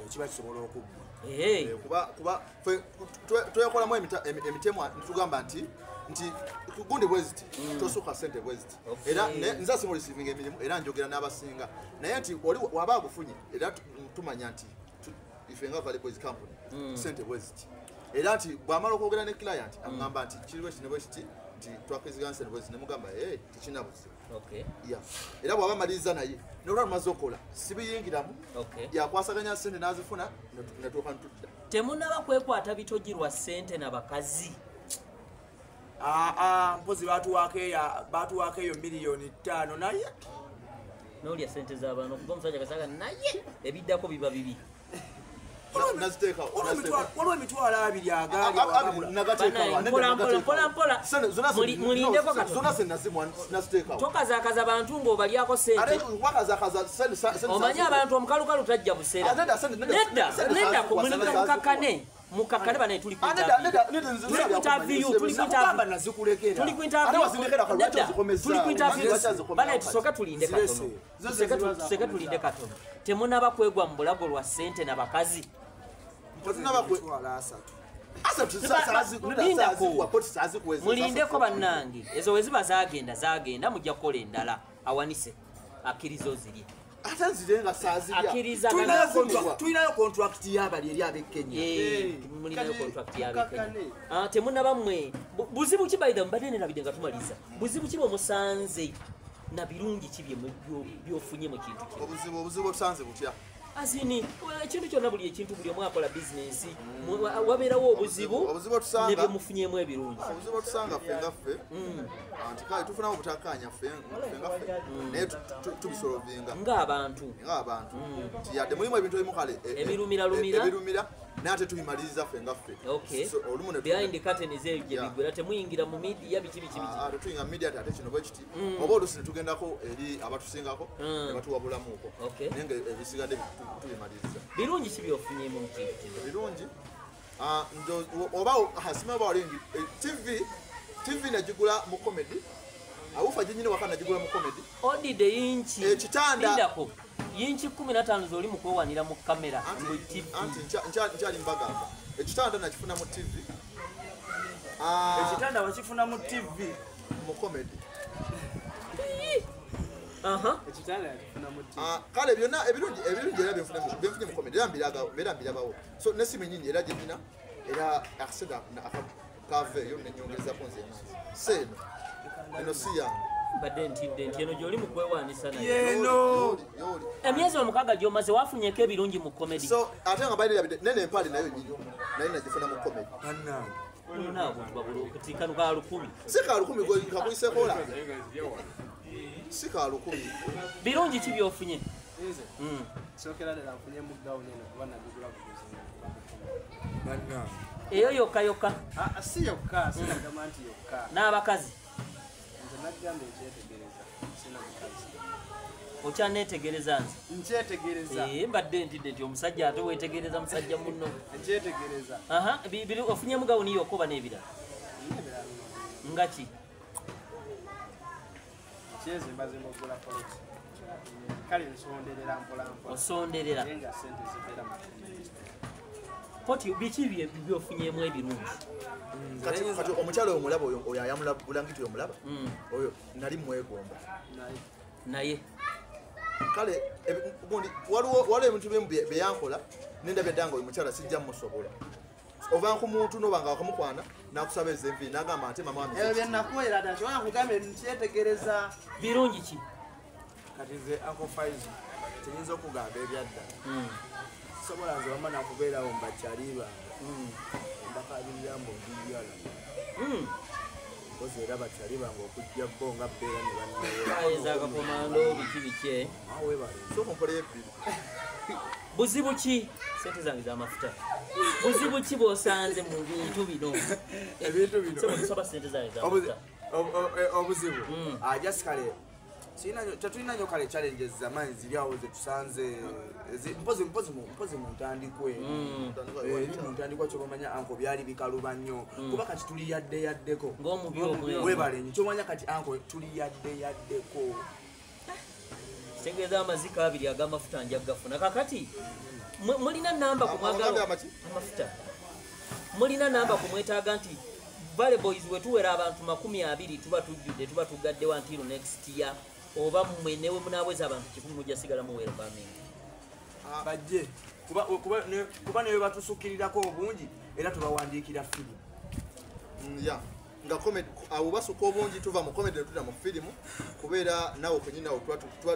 kiba kisobola okubba kuba twekolamu emitemwa tugamba nti gundi bweziti tosooka sente bweziti era nze asimu receiving emirimu era njogera n'abasinga naye nti waba agufunye era tumanya nti ife nga Valley Boys Company sente bweziti era nti bw'amala okwogera ne client amugamba nti kiriwe kino bwe kiti nti twakizigana sente bweziti nemugamba tekina buzibu era bw'aba amaliriza naye nolwa tumaze okukola sibiyingiramu yakwasaganya sente n'azifuna netuuka ntudda temunaba kwekwata bitogirwa sente n'abakazi mpozi batuwaako eyo $5,000,000 naye n'olya sente z'abantu okuva omusajja kasaga naye ebiddako biba bibi waliwo emitwalo 2 agaali mulindeko tokazakaza abantu ng'obalyako sente omanyi abantu omukalukalu tajja buseera nedda mulimire mukakkane banaye tuli banaye tusooke tulinde katono temunaba kwegwa mu bulago lwa sente n'abakazi mulindeko bannange ezo we ziba zagenda mujja kukola endala awanise akkiriza ozirye tulinayo contract y'abali eri ab'ekenya temunabamwe buzibu ki baida mbadde nerabidde nga tumaliza buzibu ki bwemusanze na birungi ki byofunye mu kintu obuzibu obusanze butya azini ekintu kyonna buli ekintu buli omu akola bizinesi wabeerawo obuzibu nebyo mufunyemu ebirungi obuzibu otusanga ffe nga ffe nti kale tufunamu obutakkaanya ffe nga ffe naye tubisolovinga ng'abantu nti yadde mulimu ebintu ebimu kale ebirumira naye ate tubimaliriza ffe nga ffe behind curtains eyo gye bigwera temuyingira mu midiya biki tuyinga mu midiya ate kino bwe kiti oba oluusi netugendako eri abatusingako ne batuwabulamuuko naye nga ebisigadde tubimaliriza birungi ki byofunyemu mu kintu kino birungi oba hasima oba walingi tv negigula mu comedy awufa ginyini waka nagigula mu comedy odide yinki ekitanda yinki 15 zoli mu kwewanira mu kamera anti nkyali mbagamba ekitanda nakifuna mu tv ekitanda wakifuna mu tv mu comedy kale byonna ebirungi era byenfunye mu comedy era mbiragawo so nesimu nyingi era gyennina era akaseda akaveeyo nenyongerezako nze seeno eno si yange badde ntidde nti eno gy'oli mu kwewaanisa naye emyezi 6 gy'omaze wafunyeko ebirungi mu comedy so ate nga balirabidde nene empale nayo nyinyo naye nagifuna mu comedy okutika ka 1000 si ka 1000 kakuyiseeko olanga si ka 1000 birungi ki byofunye eyo yokka si yokka sinagamba nti yokka n'abakazi nagamba ekyetegereza sina mukazi okyaneetegereza nze nkyetegereza mbadde ntidde nti omusajja ate weetegereza musajja munno nkyetegereza ofunyemu gawuni yokka oba n'ebirala nga ki kyezembazemba okugula polisi kale nsonderera mpolampola osonderera nga sente zibeera mu koti biki byofunyemu ebirungi kati omukyalo oyo omulaba oyo ayamula bulangiti oyo omulaba oyo nali mwegomba naye kale gundi waliwo ebintu bimu byeyankola nendabya ddanga oyo mukyala sijja mmusobola ova ku muntu noba nga wakamukwana nakusaba ez'enviiri nagamba ate mamami ebyo byenakuwera ddala kyobanga kugambe nkyetegereza birungi ki kati nze akofaizi teyinza okugamba ebyadda sobola nze wama nakubeerawo mbakyali bange mbakabiyambo biyala kozi era bakyali bange okujja bo nga bbeera ne banneezaakakomando biki sokonkoleyo ebbiri buzibu ki sente zange z'amafuta buzibu ki bw'osanze mu bintu bino ebintu bino kusaba sente zange z'amafuta obuzibu just kale tetulina nnyo kale challenges zamaanyi ziri awo zetusanze mpozi mu ntandikwa eri mu ntandikwa kyobamanya anko byali bikaluba nnyo kuba kati tuli yaddeyaddeko webale nyo kyomanya kati anko tuli yaddeyaddeko kitegeeza amazika abiri ag'amafuta njagafuna kakati mulina namba kumwagala amafuta mulina namba kumwetaaga nti Valley Boys wetuwera abantu 20 tuba tujjudde tuba tugaddewo until next year oba mwenewe munabweza abantu 10 mujja sigala mu welcoming bajje kuba newe batusukkirirako obungi era tubawandiikira filimu ya nga comedy abo basuka obungi tuva mu comedy tuta mu filimu kubeera nawo kunyina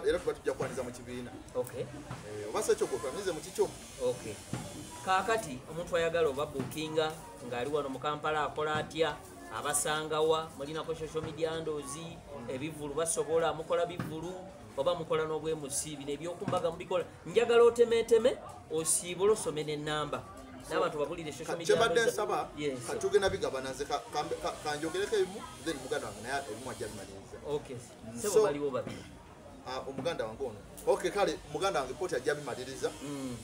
era tuba tujja kwaniza mu kibiina okay obasa ekyo kwamize mu kikyo okay kakati omuntu ayagala oba bookinga ng'ali wano mu Kampala akola atya abasangawa mulinako social media ndozi ebivulu basobola mukola bivulu oba mukola n'obwemusi bino ebyokumbaga mubikola njagala otemeteme osiibula osome n'ennamba n'abantu babulire social media kyebadde nsaba katugenda bigabana nze kanjogereko ebimu then muganda wange naye ebimu ajja bimaliriza okay sebo baliwo babiri omuganda wange ono okay kale muganda wange poti ajja bimaliriza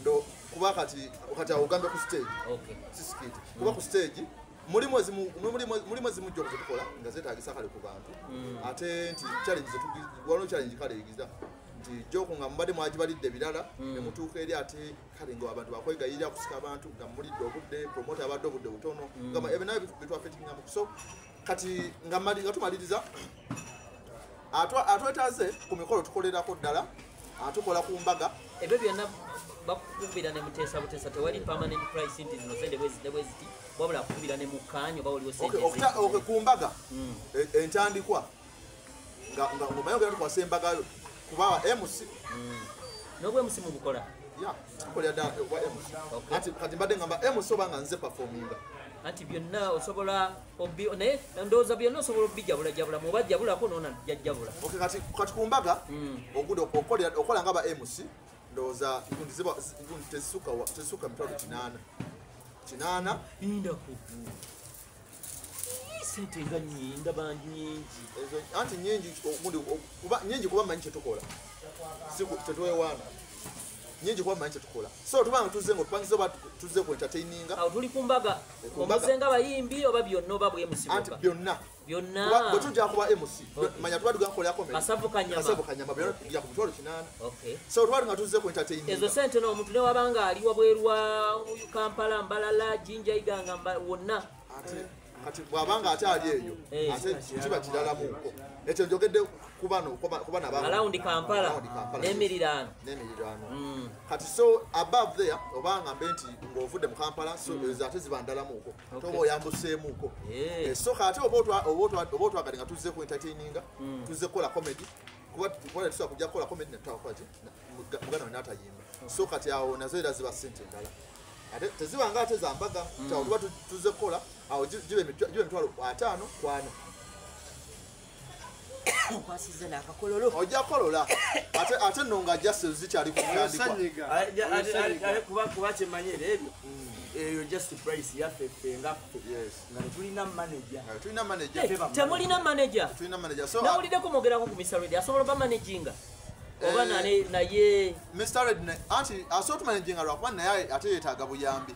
ndo kuba kati ogambe ku stage okay sisikiti kuba ku stage mulimu ezimu jjo zetukola nga zeetaagisa kale ku bantu ate nti challenge waliwo challenge kale egiza nti joko nga mubadde mwagibalidde birala ne mutuuka eri ate kale nga abantu bakwegayirira kusika abantu nga mulidde obudde promote abadde obudde butono nga ebinayo bitwafetingamu so kati nga tumaliriza atwetaaze ku mikolo tukolerako ddala atukola ku mbaga ebyo byonna bakukubira ne muteesa buteesa tewali permanent price nti zino sente bweziti wabula akukubira ne mukanyo oba waliwo sente ku mbaga entandikwa nga omanyi ogenda tukwasa embagayo kuba MC n'obwemusi mubukola tukolera ddala wa MC kati mbadde ngamba MC oba nga nze performinga anti byonna osobola naye ndowooza byonna osobola obijabulajabula mubajabulako noona jajjabula kati ku mbaga ogundi okola nga ba MC ndowooza tezisuka mitwalo 8 indako sente nga ndaba nyingi anti nyingi kuba manyi kyetukola tetuwewaana nyingi kuba manyi kyetukola so tubanga tuze nga tupangiza oba tuze ku entertaininga awo tuli ku mbaga omuze nga bayimbi oba byonna oba bwemusiboka anti byonna bwe tujja kuba MC manya tuba tugakolera comedy kasavu kanyama byonna tujja ku mitwalo 8 okay so tuba nga tuze ku entertaininga ezo sente n'omuntu ne wabanga ali wabwerwa Kampala Mbalala Jinja Iganga wonna kati bwabanga ate ali eyo ate kiba kiralamuko ekyo njogedde kuba around Kampala n'emirirano kati so above there obanga mbe nti ng'ovudde mu Kampala so ate ziba ndalamuko toba oyambuseemuko so kati oba otwagale nga tuzze ku entertaininga tuzze kukola comedy kuba tusobola kujja kukola comedy netutakwaki muganda we n'atayimba so kati awo nazo era ziba ssente endala ate tezibanga ate zambaga tuba tuzze kukola awo jibe emitwalo 5 ku 4 kwasiza n'akakololo ojja kukolola ate nno nga just zikyali ku ntandikwa kuba kyemanyere ebyo eyo just price yaffe ffe ngaffe nga tulina manager temulina manager nawuliddeko mwogerako ku Mr. Red asobola oba managinga oba naye Mr. Red anti asobola otumanaginga lwakuba naye ate yeetaaga buyambi